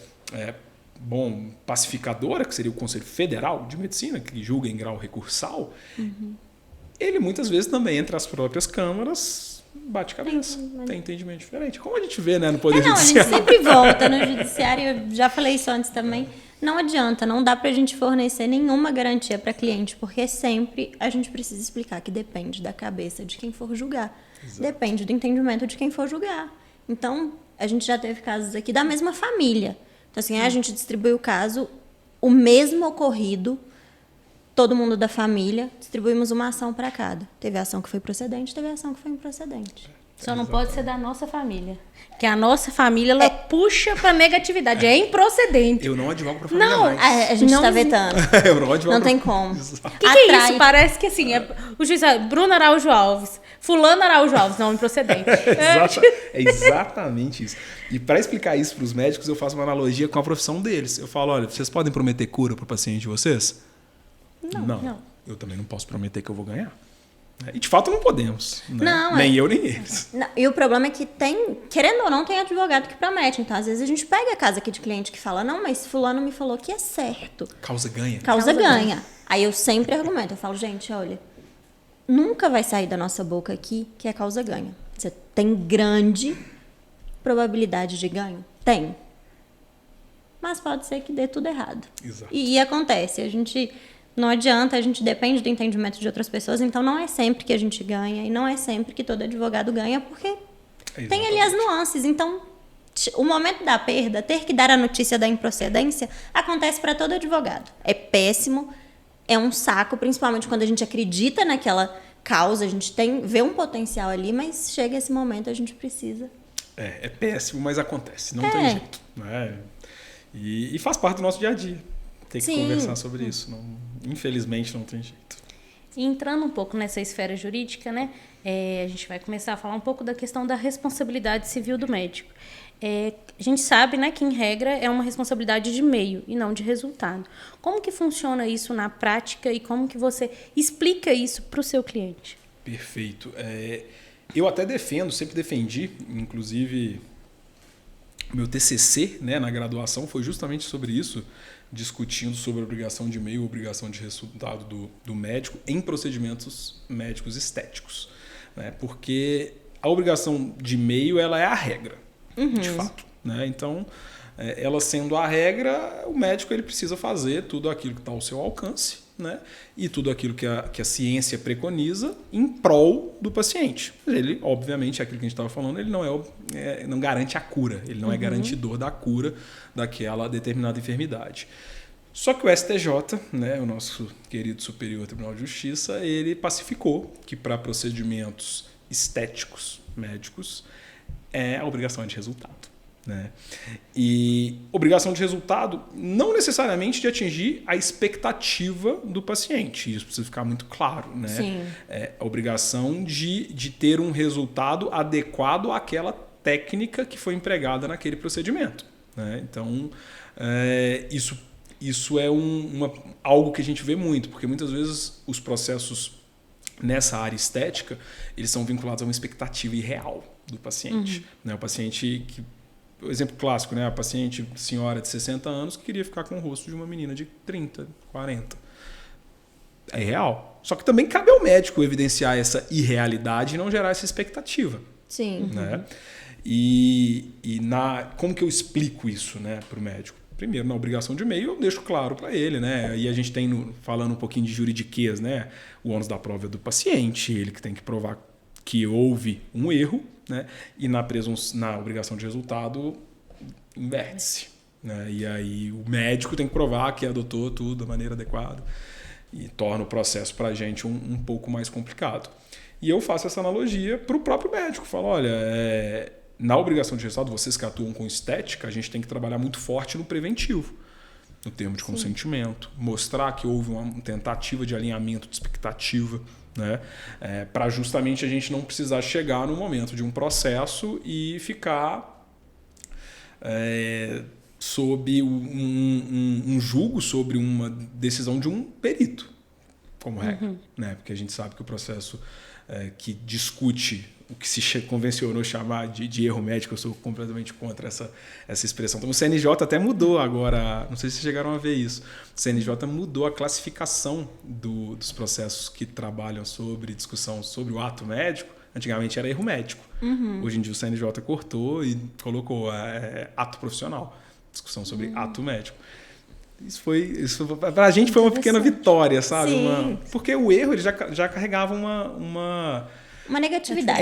pacificadora, que seria o Conselho Federal de Medicina, que julga em grau recursal, ele muitas vezes também, entre as próprias câmaras, bate cabeça. Tem entendimento diferente. Como a gente vê, né, no Poder Judiciário. A gente sempre volta no Judiciário, eu já falei isso antes também. Não adianta, não dá pra gente fornecer nenhuma garantia para cliente, porque sempre a gente precisa explicar que depende da cabeça de quem for julgar. Exato. Depende do entendimento de quem for julgar. Então, a gente já teve casos aqui da mesma família. Então, assim, a gente distribui o caso, o mesmo ocorrido, todo mundo da família, distribuímos uma ação para cada. Teve ação que foi procedente, teve ação que foi improcedente. Só não pode ser da nossa família. Porque a nossa família, ela puxa pra negatividade. É improcedente. Eu não advogo pra família Não, mais. A gente Não tá vetando. Eu não advogo Não tem pra- como. Exato. O que é isso? Parece que assim, o juiz é Bruno Araújo Alves, fulano Araújo Alves, não, improcedente. É exatamente isso. E para explicar isso para os médicos, eu faço uma analogia com a profissão deles. Eu falo, olha, vocês podem prometer cura para o paciente de vocês? Não. Eu também não posso prometer que eu vou ganhar. E de fato não podemos. Né? Não, nem eu, nem eles. Não, e o problema é que tem, querendo ou não, tem advogado que promete. Então, às vezes, a gente pega a casa aqui de cliente que fala, não, mas fulano me falou que é certo. Causa ganha. Causa ganha. Aí eu sempre argumento, eu falo, gente, olha, nunca vai sair da nossa boca aqui que é causa ganha. Você tem grande probabilidade de ganho? Tem. Mas pode ser que dê tudo errado. Exato. E acontece, não adianta, a gente depende do entendimento de outras pessoas, então não é sempre que a gente ganha e não é sempre que todo advogado ganha, porque tem ali as nuances. Então, o momento da perda, ter que dar a notícia da improcedência, acontece para todo advogado. É péssimo, é um saco, principalmente quando a gente acredita naquela causa, a gente vê um potencial ali, mas chega esse momento, a gente precisa. É péssimo, mas acontece. Não tem jeito. Né? E faz parte do nosso dia a dia. Ter que conversar sobre isso. Infelizmente, não tem jeito. E entrando um pouco nessa esfera jurídica, né, a gente vai começar a falar um pouco da questão da responsabilidade civil do médico. A gente sabe, né, que, em regra, é uma responsabilidade de meio e não de resultado. Como que funciona isso na prática e como que você explica isso para o seu cliente? Perfeito. Eu até defendo, sempre defendi, inclusive meu TCC, né, na graduação foi justamente sobre isso, discutindo sobre a obrigação de meio e obrigação de resultado do médico em procedimentos médicos estéticos. Né? Porque a obrigação de meio ela é a regra, de fato. Né? Então, ela sendo a regra, o médico ele precisa fazer tudo aquilo que está ao seu alcance, né? E tudo aquilo que a ciência preconiza em prol do paciente. Ele, obviamente, aquilo que a gente estava falando, ele não garante a cura, ele não é garantidor da cura daquela determinada enfermidade. Só que o STJ, né, o nosso querido Superior Tribunal de Justiça, ele pacificou que para procedimentos estéticos médicos é a obrigação de resultado. Né? E obrigação de resultado não necessariamente de atingir a expectativa do paciente, isso precisa ficar muito claro. Né? Sim. A obrigação de ter um resultado adequado àquela técnica que foi empregada naquele procedimento. Né? Então, isso é algo que a gente vê muito, porque muitas vezes os processos nessa área estética eles são vinculados a uma expectativa irreal do paciente. Né? O paciente que o exemplo clássico, né? A paciente, senhora de 60 anos, que queria ficar com o rosto de uma menina de 30, 40. É real. Só que também cabe ao médico evidenciar essa irrealidade e não gerar essa expectativa. Sim. Né? Como que eu explico isso, né, para o médico? Primeiro, na obrigação de meio, eu deixo claro para ele. Né? E a gente tem, falando um pouquinho de juridiquês, né? O ônus da prova é do paciente, ele que tem que provar que houve um erro. Né? E na obrigação de resultado, inverte-se. Né? E aí o médico tem que provar que adotou tudo da maneira adequada e torna o processo para a gente um pouco mais complicado. E eu faço essa analogia para o próprio médico. Falo, olha, na obrigação de resultado, vocês que atuam com estética, a gente tem que trabalhar muito forte no preventivo, no termo de consentimento, mostrar que houve uma tentativa de alinhamento de expectativa, né? Para justamente a gente não precisar chegar no momento de um processo e ficar sob um julgo sobre uma decisão de um perito, como regra. Né? Porque a gente sabe que o processo que discute o que se convencionou chamar de erro médico, eu sou completamente contra essa expressão. Então, o CNJ até mudou agora, não sei se vocês chegaram a ver isso, o CNJ mudou a classificação dos processos que trabalham sobre discussão sobre o ato médico. Antigamente era erro médico. Hoje em dia o CNJ cortou e colocou ato profissional, discussão sobre ato médico. Isso para a gente foi uma pequena vitória, sabe? Porque o erro ele já carregava uma negatividade.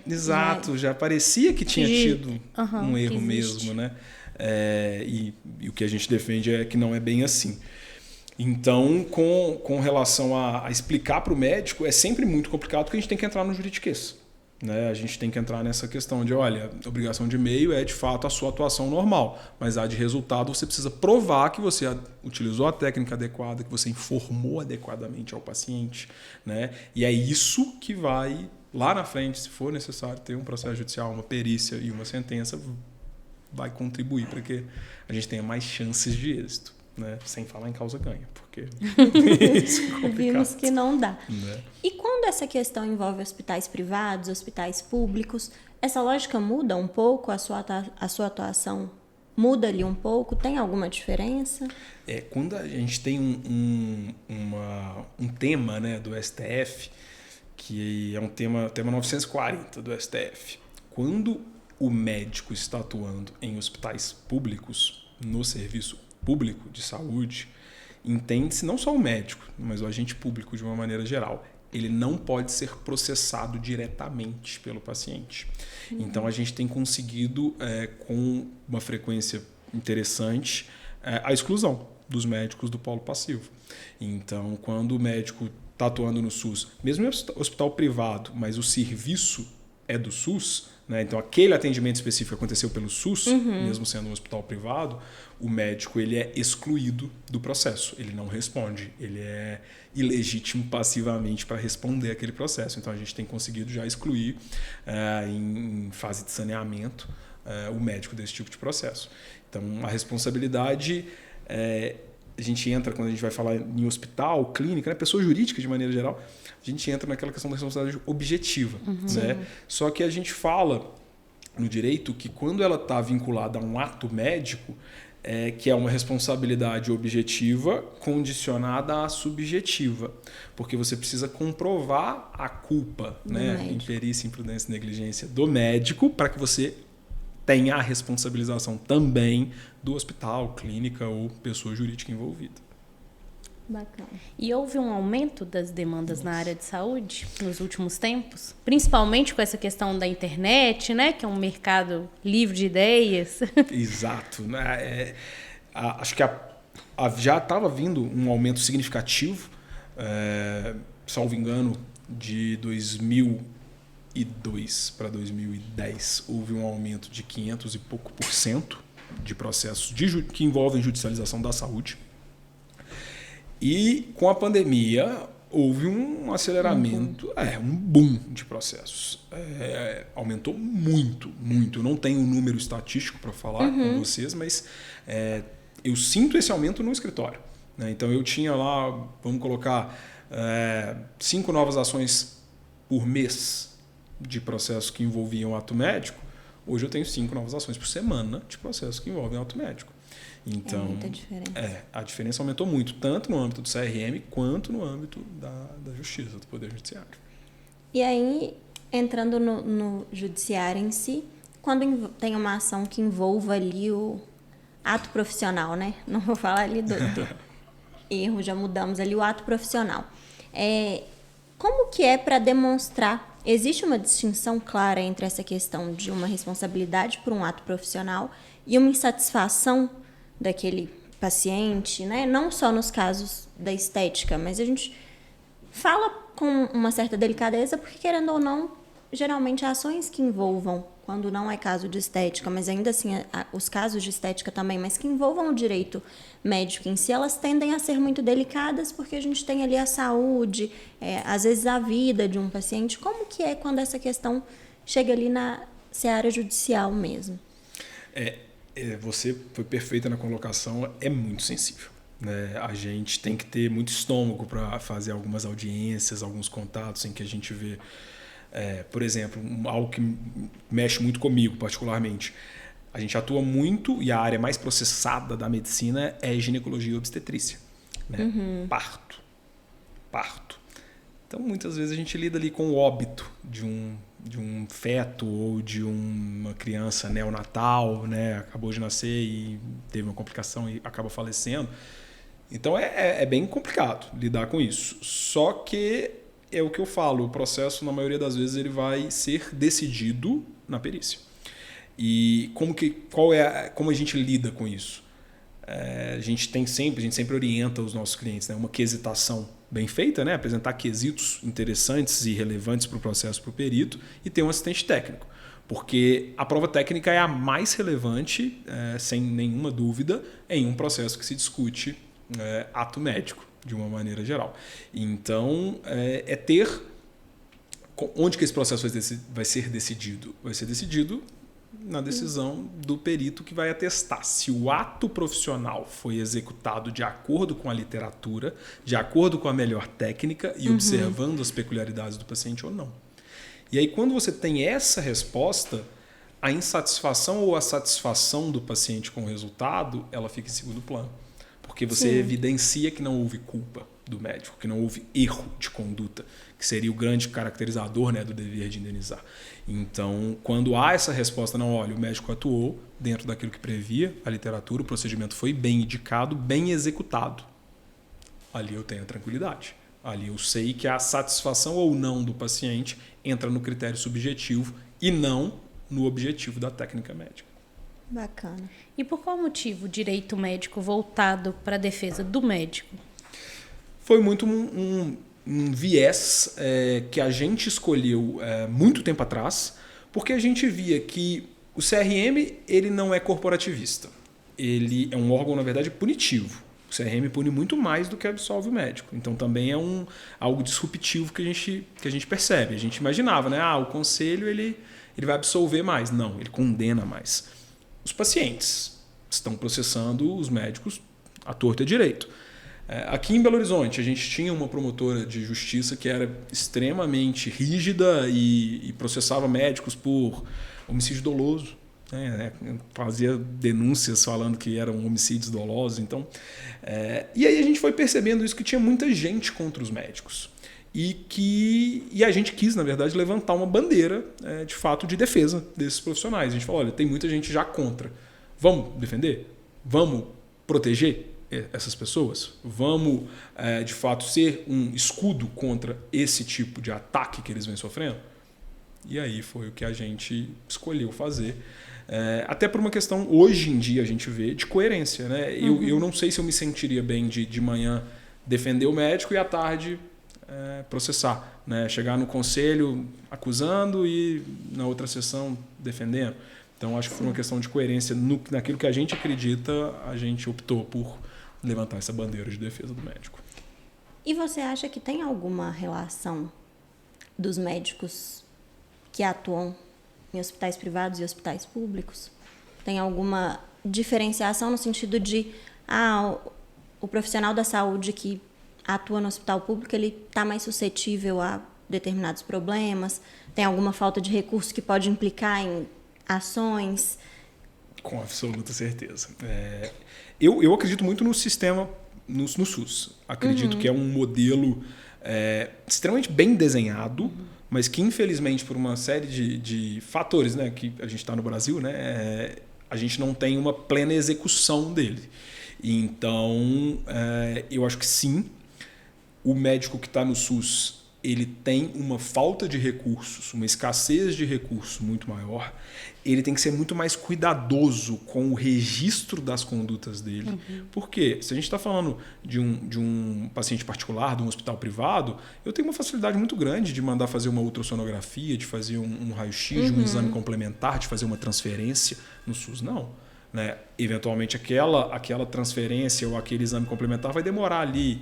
Exato. Já parecia que tinha tido um erro mesmo, né? E o que a gente defende é que não é bem assim. Então, com relação a explicar para o médico, é sempre muito complicado porque a gente tem que entrar no juridiquês. né? A gente tem que entrar nessa questão de, olha, obrigação de e-mail é de fato a sua atuação normal, mas a de resultado você precisa provar que você utilizou a técnica adequada, que você informou adequadamente ao paciente, né? E é isso que vai, lá na frente, se for necessário ter um processo judicial, uma perícia e uma sentença, vai contribuir para que a gente tenha mais chances de êxito, né? Sem falar em causa-ganha, porque isso é complicado. Vimos que não dá. Né? E quando essa questão envolve hospitais privados, hospitais públicos, essa lógica muda um pouco? A sua atuação muda ali um pouco? Tem alguma diferença? Quando a gente tem um tema, né, do STF, que é um tema 940 do STF, quando o médico está atuando em hospitais públicos, no serviço público de saúde, entende-se não só o médico, mas o agente público de uma maneira geral. Ele não pode ser processado diretamente pelo paciente. Então, a gente tem conseguido, com uma frequência interessante, a exclusão dos médicos do polo passivo. Então, quando o médico está atuando no SUS, mesmo em hospital privado, mas o serviço é do SUS, né? Então aquele atendimento específico aconteceu pelo SUS, mesmo sendo um hospital privado, o médico ele é excluído do processo, ele não responde, ele é ilegítimo passivamente para responder aquele processo. Então a gente tem conseguido já excluir em fase de saneamento o médico desse tipo de processo. Então a responsabilidade a gente entra, quando a gente vai falar em hospital, clínica, né, pessoa jurídica de maneira geral, a gente entra naquela questão da responsabilidade objetiva. Né? Só que a gente fala no direito que quando ela está vinculada a um ato médico, que é uma responsabilidade objetiva condicionada à subjetiva, porque você precisa comprovar a culpa, né, imperícia, imprudência e negligência do médico para que você tenha a responsabilização também do hospital, clínica ou pessoa jurídica envolvida. Bacana. E houve um aumento das demandas na área de saúde nos últimos tempos? Principalmente com essa questão da internet, né? Que é um mercado livre de ideias. Exato. Né? Acho que já estava vindo um aumento significativo, salvo engano, de 2002 para 2010. Houve um aumento de 500 e pouco % de processos que envolvem judicialização da saúde. E com a pandemia houve um aceleramento, um boom de processos. Aumentou muito, muito. Eu não tenho um número estatístico para falar com vocês, mas eu sinto esse aumento no escritório. Né? Então eu tinha lá, vamos colocar, 5 novas ações por mês de processos que envolviam ato médico. Hoje eu tenho 5 novas ações por semana de processos que envolvem ato médico. Então, muita diferença. A diferença aumentou muito, tanto no âmbito do CRM quanto no âmbito da Justiça, do Poder Judiciário. E aí, entrando no Judiciário em si, quando tem uma ação que envolva ali o ato profissional, né? Não vou falar ali do erro, já mudamos ali o ato profissional. Como que é para demonstrar? Existe uma distinção clara entre essa questão de uma responsabilidade por um ato profissional e uma insatisfação daquele paciente, né? Não só nos casos da estética, mas a gente fala com uma certa delicadeza, porque querendo ou não, geralmente ações que envolvam, quando não é caso de estética, mas ainda assim os casos de estética também, mas que envolvam o direito médico em si, elas tendem a ser muito delicadas, porque a gente tem ali a saúde, às vezes a vida de um paciente. Como que é quando essa questão chega ali na seara judicial mesmo? Você foi perfeita na colocação, é muito sensível. Né? A gente tem que ter muito estômago para fazer algumas audiências, alguns contatos em que a gente vê, por exemplo, algo que mexe muito comigo particularmente. A gente atua muito e a área mais processada da medicina é ginecologia e obstetrícia. Né? Parto. Então, muitas vezes a gente lida ali com o óbito de um feto ou de uma criança neonatal, né? Acabou de nascer e teve uma complicação e acaba falecendo. Então é bem complicado lidar com isso. Só que é o que eu falo, o processo na maioria das vezes ele vai ser decidido na perícia. E como a gente lida com isso? a gente sempre orienta os nossos clientes, né? Uma quesitação bem feita, né? Apresentar quesitos interessantes e relevantes para o processo, para o perito, e ter um assistente técnico. Porque a prova técnica é a mais relevante, sem nenhuma dúvida, em um processo que se discute ato médico, de uma maneira geral. Então, ter... Onde que esse processo vai ser decidido? Vai ser decidido na decisão do perito que vai atestar se o ato profissional foi executado de acordo com a literatura, de acordo com a melhor técnica e observando as peculiaridades do paciente ou não. E aí, quando você tem essa resposta, a insatisfação ou a satisfação do paciente com o resultado, ela fica em segundo plano. Porque você evidencia que não houve culpa do médico, que não houve erro de conduta, que seria o grande caracterizador, né, do dever de indenizar. Então, quando há essa resposta, não, olha, o médico atuou dentro daquilo que previa a literatura, o procedimento foi bem indicado, bem executado. Ali eu tenho a tranquilidade. Ali eu sei que a satisfação ou não do paciente entra no critério subjetivo e não no objetivo da técnica médica. Bacana. E por qual motivo o direito médico voltado para a defesa do médico? Foi muito um viés que a gente escolheu muito tempo atrás, porque a gente via que o CRM ele não é corporativista. Ele é um órgão, na verdade, punitivo. O CRM pune muito mais do que absolve o médico. Então também é algo disruptivo que a gente percebe. A gente imaginava, né? O conselho ele vai absolver mais. Não, ele condena mais. Os pacientes estão processando os médicos à torta e à direito. Aqui em Belo Horizonte, a gente tinha uma promotora de justiça que era extremamente rígida e processava médicos por homicídio doloso. Fazia denúncias falando que eram homicídios dolosos. Então, e aí a gente foi percebendo isso, que tinha muita gente contra os médicos. E a gente quis, na verdade, levantar uma bandeira de fato de defesa desses profissionais. A gente falou, olha, tem muita gente já contra. Vamos defender? Vamos proteger essas pessoas? Vamos, de fato, ser um escudo contra esse tipo de ataque que eles vêm sofrendo? E aí foi o que a gente escolheu fazer. Até por uma questão, hoje em dia, a gente vê de coerência. Né? Eu não sei se eu me sentiria bem de manhã defender o médico e à tarde processar. Né? Chegar no conselho acusando e na outra sessão defendendo. Então, acho que por uma questão de coerência naquilo que a gente acredita, a gente optou por levantar essa bandeira de defesa do médico. E você acha que tem alguma relação dos médicos que atuam em hospitais privados e hospitais públicos? Tem alguma diferenciação no sentido de o profissional da saúde que atua no hospital público, ele está mais suscetível a determinados problemas? Tem alguma falta de recurso que pode implicar em ações? Com absoluta certeza. Eu acredito muito no sistema, no SUS. Acredito que é um modelo extremamente bem desenhado, mas que, infelizmente, por uma série de fatores, né, que a gente está no Brasil, né, a gente não tem uma plena execução dele. Então, eu acho que sim, o médico que está no SUS, ele tem uma falta de recursos, uma escassez de recursos muito maior. Ele tem que ser muito mais cuidadoso com o registro das condutas dele. Porque se a gente está falando de um paciente particular, de um hospital privado, eu tenho uma facilidade muito grande de mandar fazer uma ultrassonografia, de fazer um raio-x, um exame complementar, de fazer uma transferência. No SUS, não. Né? Eventualmente, aquela transferência ou aquele exame complementar vai demorar ali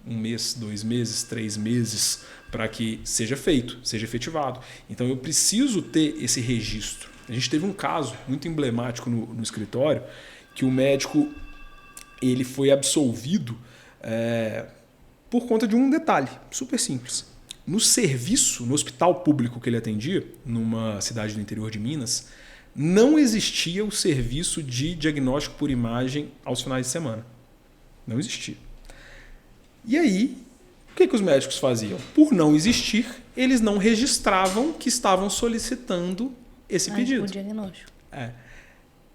1 mês, 2 meses, 3 meses para que seja feito, seja efetivado. Então eu preciso ter esse registro. A gente teve um caso muito emblemático no escritório que o médico ele foi absolvido por conta de um detalhe super simples. No serviço, no hospital público que ele atendia, numa cidade do interior de Minas, não existia o serviço de diagnóstico por imagem aos finais de semana. Não existia. E aí, o que os médicos faziam? Por não existir, eles não registravam que estavam solicitando esse pedido. O diagnóstico.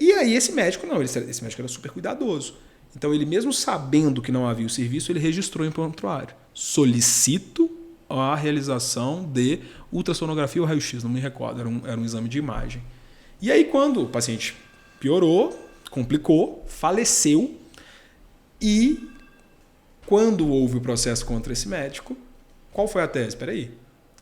E aí esse médico era super cuidadoso. Então ele, mesmo sabendo que não havia o serviço, ele registrou em prontuário. Solicito a realização de ultrassonografia ou raio-x, não me recordo, era um exame de imagem. E aí quando o paciente piorou, complicou, faleceu e quando houve o processo contra esse médico, qual foi a tese? Espera aí,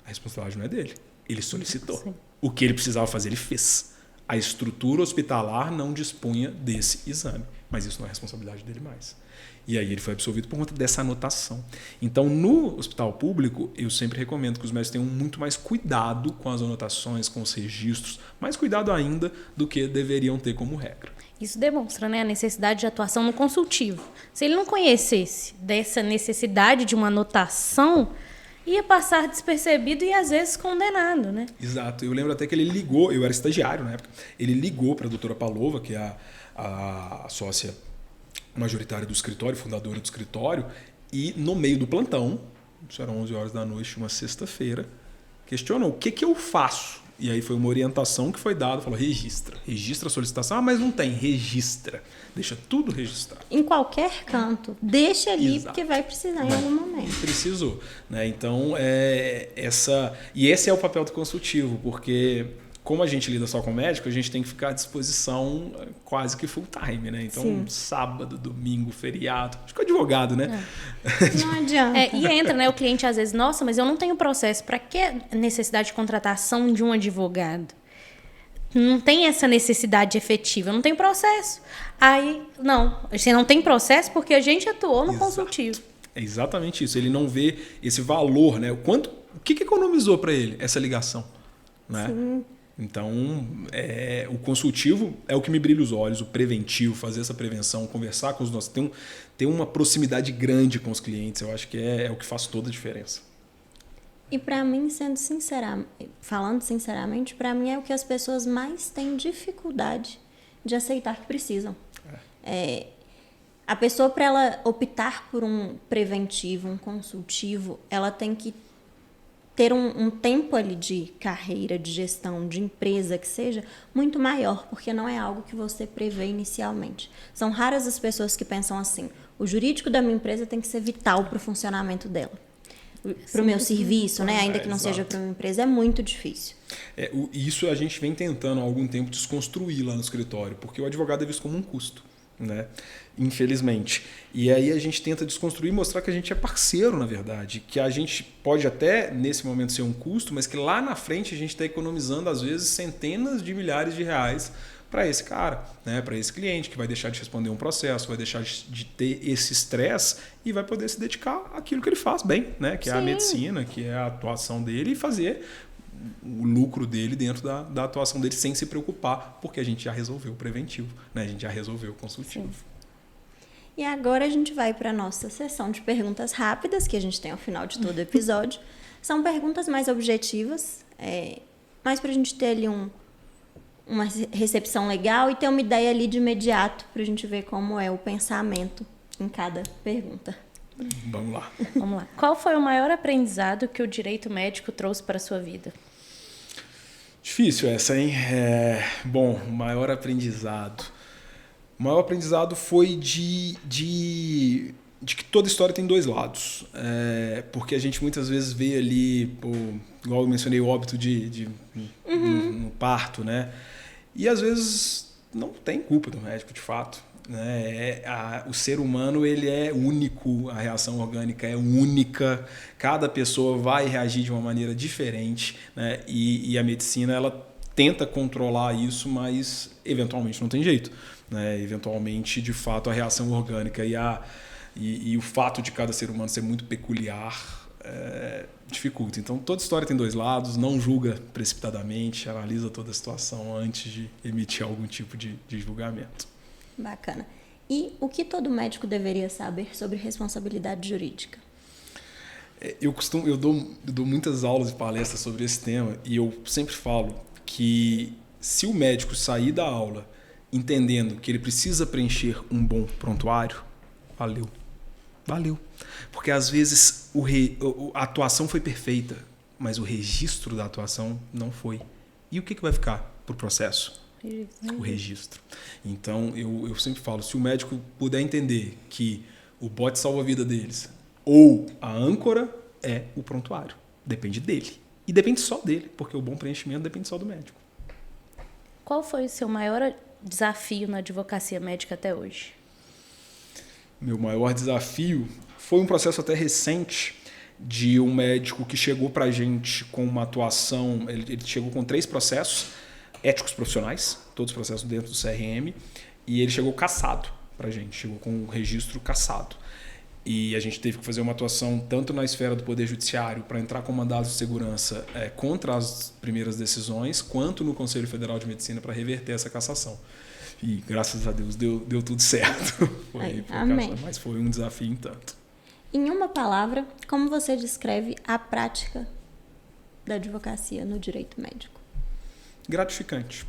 a responsabilidade não é dele. Ele solicitou. Sim. O que ele precisava fazer, ele fez. A estrutura hospitalar não dispunha desse exame, mas isso não é responsabilidade dele mais. E aí ele foi absolvido por conta dessa anotação. Então, no hospital público, eu sempre recomendo que os médicos tenham muito mais cuidado com as anotações, com os registros, mais cuidado ainda do que deveriam ter como regra. Isso demonstra, né, a necessidade de atuação no consultivo. Se ele não conhecesse dessa necessidade de uma anotação, ia passar despercebido e às vezes condenado, né? Exato. Eu lembro até que ele ligou, eu era estagiário na época, ele ligou para a doutora Palova, que é a sócia majoritária do escritório, fundadora do escritório, e no meio do plantão, isso era 11 horas da noite, uma sexta-feira, questionou o que eu faço. E aí foi uma orientação que foi dada, falou, registra a solicitação, mas não tem, registra, deixa tudo registrado. Em qualquer canto, deixa ali, exato, porque vai precisar em algum momento. Precisou, né? Então, esse é o papel do consultivo, porque como a gente lida só com médico, a gente tem que ficar à disposição quase que full time, né? Então, sim, sábado, domingo, feriado. Acho que o advogado, né? Não adianta. E entra, né? O cliente às vezes, nossa, mas eu não tenho processo. Para que necessidade de contratação de um advogado? Não tem essa necessidade efetiva, eu não tenho processo. Aí, não, você não tem processo porque a gente atuou no consultivo. É exatamente isso. Ele não vê esse valor, né? O que economizou para ele essa ligação, né? Sim. Então, o consultivo é o que me brilha os olhos, o preventivo, fazer essa prevenção, conversar com os nossos... Ter uma proximidade grande com os clientes, eu acho que é o que faz toda a diferença. E para mim, falando sinceramente, para mim é o que as pessoas mais têm dificuldade de aceitar que precisam. A pessoa, para ela optar por um preventivo, um consultivo, ela tem que ter um tempo ali de carreira, de gestão, de empresa que seja, muito maior, porque não é algo que você prevê inicialmente. São raras as pessoas que pensam assim, o jurídico da minha empresa tem que ser vital para o funcionamento dela. Para o meu serviço, né? Ainda que não seja para uma empresa, é muito difícil. Isso a gente vem tentando há algum tempo desconstruir lá no escritório, porque o advogado é visto como um custo, né? Infelizmente. E aí a gente tenta desconstruir e mostrar que a gente é parceiro, na verdade. Que a gente pode até, nesse momento, ser um custo, mas que lá na frente a gente está economizando, às vezes, centenas de milhares de reais para esse cara, né? Para esse cliente, que vai deixar de responder um processo, vai deixar de ter esse estresse e vai poder se dedicar àquilo que ele faz bem, né? Que é a medicina, que é a atuação dele e fazer o lucro dele dentro da atuação dele sem se preocupar, porque a gente já resolveu o preventivo, né? A gente já resolveu o consultivo. Sim. E agora a gente vai para a nossa sessão de perguntas rápidas, que a gente tem ao final de todo o episódio. São perguntas mais objetivas, mais para a gente ter ali uma recepção legal e ter uma ideia ali de imediato, para a gente ver como é o pensamento em cada pergunta. Vamos lá. Vamos lá. Qual foi o maior aprendizado que o direito médico trouxe para a sua vida? Difícil essa, hein? Bom, o maior aprendizado. O maior aprendizado foi de que toda história tem dois lados. Porque a gente muitas vezes vê ali, igual eu mencionei, o óbito no parto, né? E às vezes não tem culpa do médico, de fato. Né? O ser humano ele é único, a reação orgânica é única, cada pessoa vai reagir de uma maneira diferente, né? E a medicina ela tenta controlar isso, mas eventualmente não tem jeito. Né? Eventualmente, de fato, a reação orgânica e o fato de cada ser humano ser muito peculiar dificulta. Então, toda história tem dois lados, não julga precipitadamente, analisa toda a situação antes de emitir algum tipo de julgamento. Bacana. E o que todo médico deveria saber sobre responsabilidade jurídica? Eu dou muitas aulas e palestras sobre esse tema e eu sempre falo que se o médico sair da aula entendendo que ele precisa preencher um bom prontuário, valeu. Porque às vezes a atuação foi perfeita, mas o registro da atuação não foi. E o que vai ficar para o processo? O registro. Então, eu sempre falo, se o médico puder entender que o bote salva a vida deles ou a âncora é o prontuário, depende dele. E depende só dele, porque o bom preenchimento depende só do médico. Qual foi o seu maior desafio na advocacia médica até hoje? Meu maior desafio foi um processo até recente de um médico que chegou para a gente com uma atuação, ele chegou com 3 processos éticos profissionais, todos os processos dentro do CRM, e ele chegou cassado para a gente, chegou com o registro cassado. E a gente teve que fazer uma atuação tanto na esfera do Poder Judiciário para entrar com mandados de segurança contra as primeiras decisões, quanto no Conselho Federal de Medicina para reverter essa cassação. E graças a Deus deu tudo certo. Amém. Mas foi um desafio em tanto. Em uma palavra, como você descreve a prática da advocacia no direito médico? Gratificante.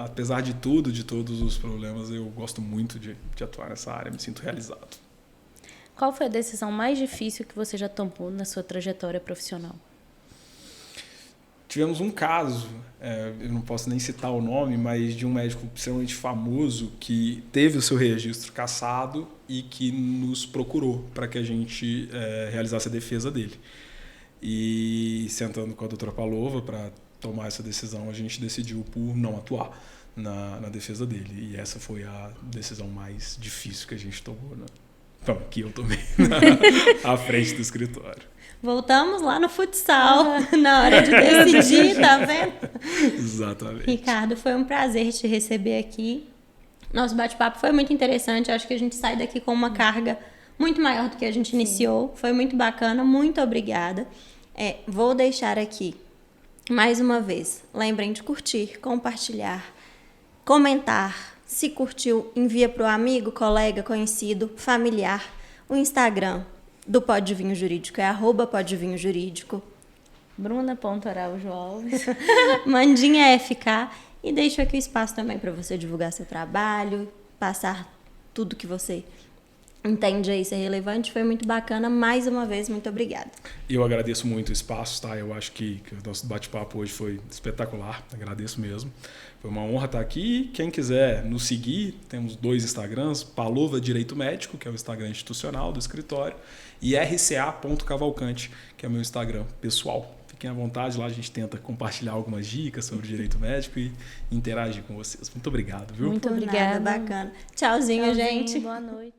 Apesar de tudo, de todos os problemas, eu gosto muito de atuar nessa área, me sinto realizado. Qual foi a decisão mais difícil que você já tomou na sua trajetória profissional? Tivemos um caso, eu não posso nem citar o nome, mas de um médico extremamente famoso que teve o seu registro cassado e que nos procurou para que a gente realizasse a defesa dele. E sentando com a doutora Palova para tomar essa decisão, a gente decidiu por não atuar na defesa dele. E essa foi a decisão mais difícil que a gente tomou, né? Então, que eu tomei à frente do escritório. Voltamos lá no futsal, na hora de decidir, tá vendo? Exatamente. Ricardo, foi um prazer te receber aqui. Nosso bate-papo foi muito interessante. Acho que a gente sai daqui com uma carga muito maior do que a gente iniciou. Foi muito bacana, muito obrigada. Vou deixar aqui, mais uma vez, lembrem de curtir, compartilhar, comentar. Se curtiu, envia para o amigo, colega, conhecido, familiar. O Instagram do Pode Vinho Jurídico é @PodeVinhoJurídico. Bruna.Araújo Alves. Mandinha FK. E deixo aqui o espaço também para você divulgar seu trabalho, passar tudo que você entende aí ser relevante. Foi muito bacana. Mais uma vez, muito obrigada. Eu agradeço muito o espaço, tá? Eu acho que o nosso bate-papo hoje foi espetacular. Agradeço mesmo. Foi uma honra estar aqui. Quem quiser nos seguir, temos 2 Instagrams, Palova Direito Médico, que é o Instagram institucional do escritório, e rca.cavalcante, que é o meu Instagram pessoal. Fiquem à vontade, lá a gente tenta compartilhar algumas dicas sobre direito médico e interagir com vocês. Muito obrigado, viu? Muito obrigada. Bacana. Tchauzinho, gente. Boa noite.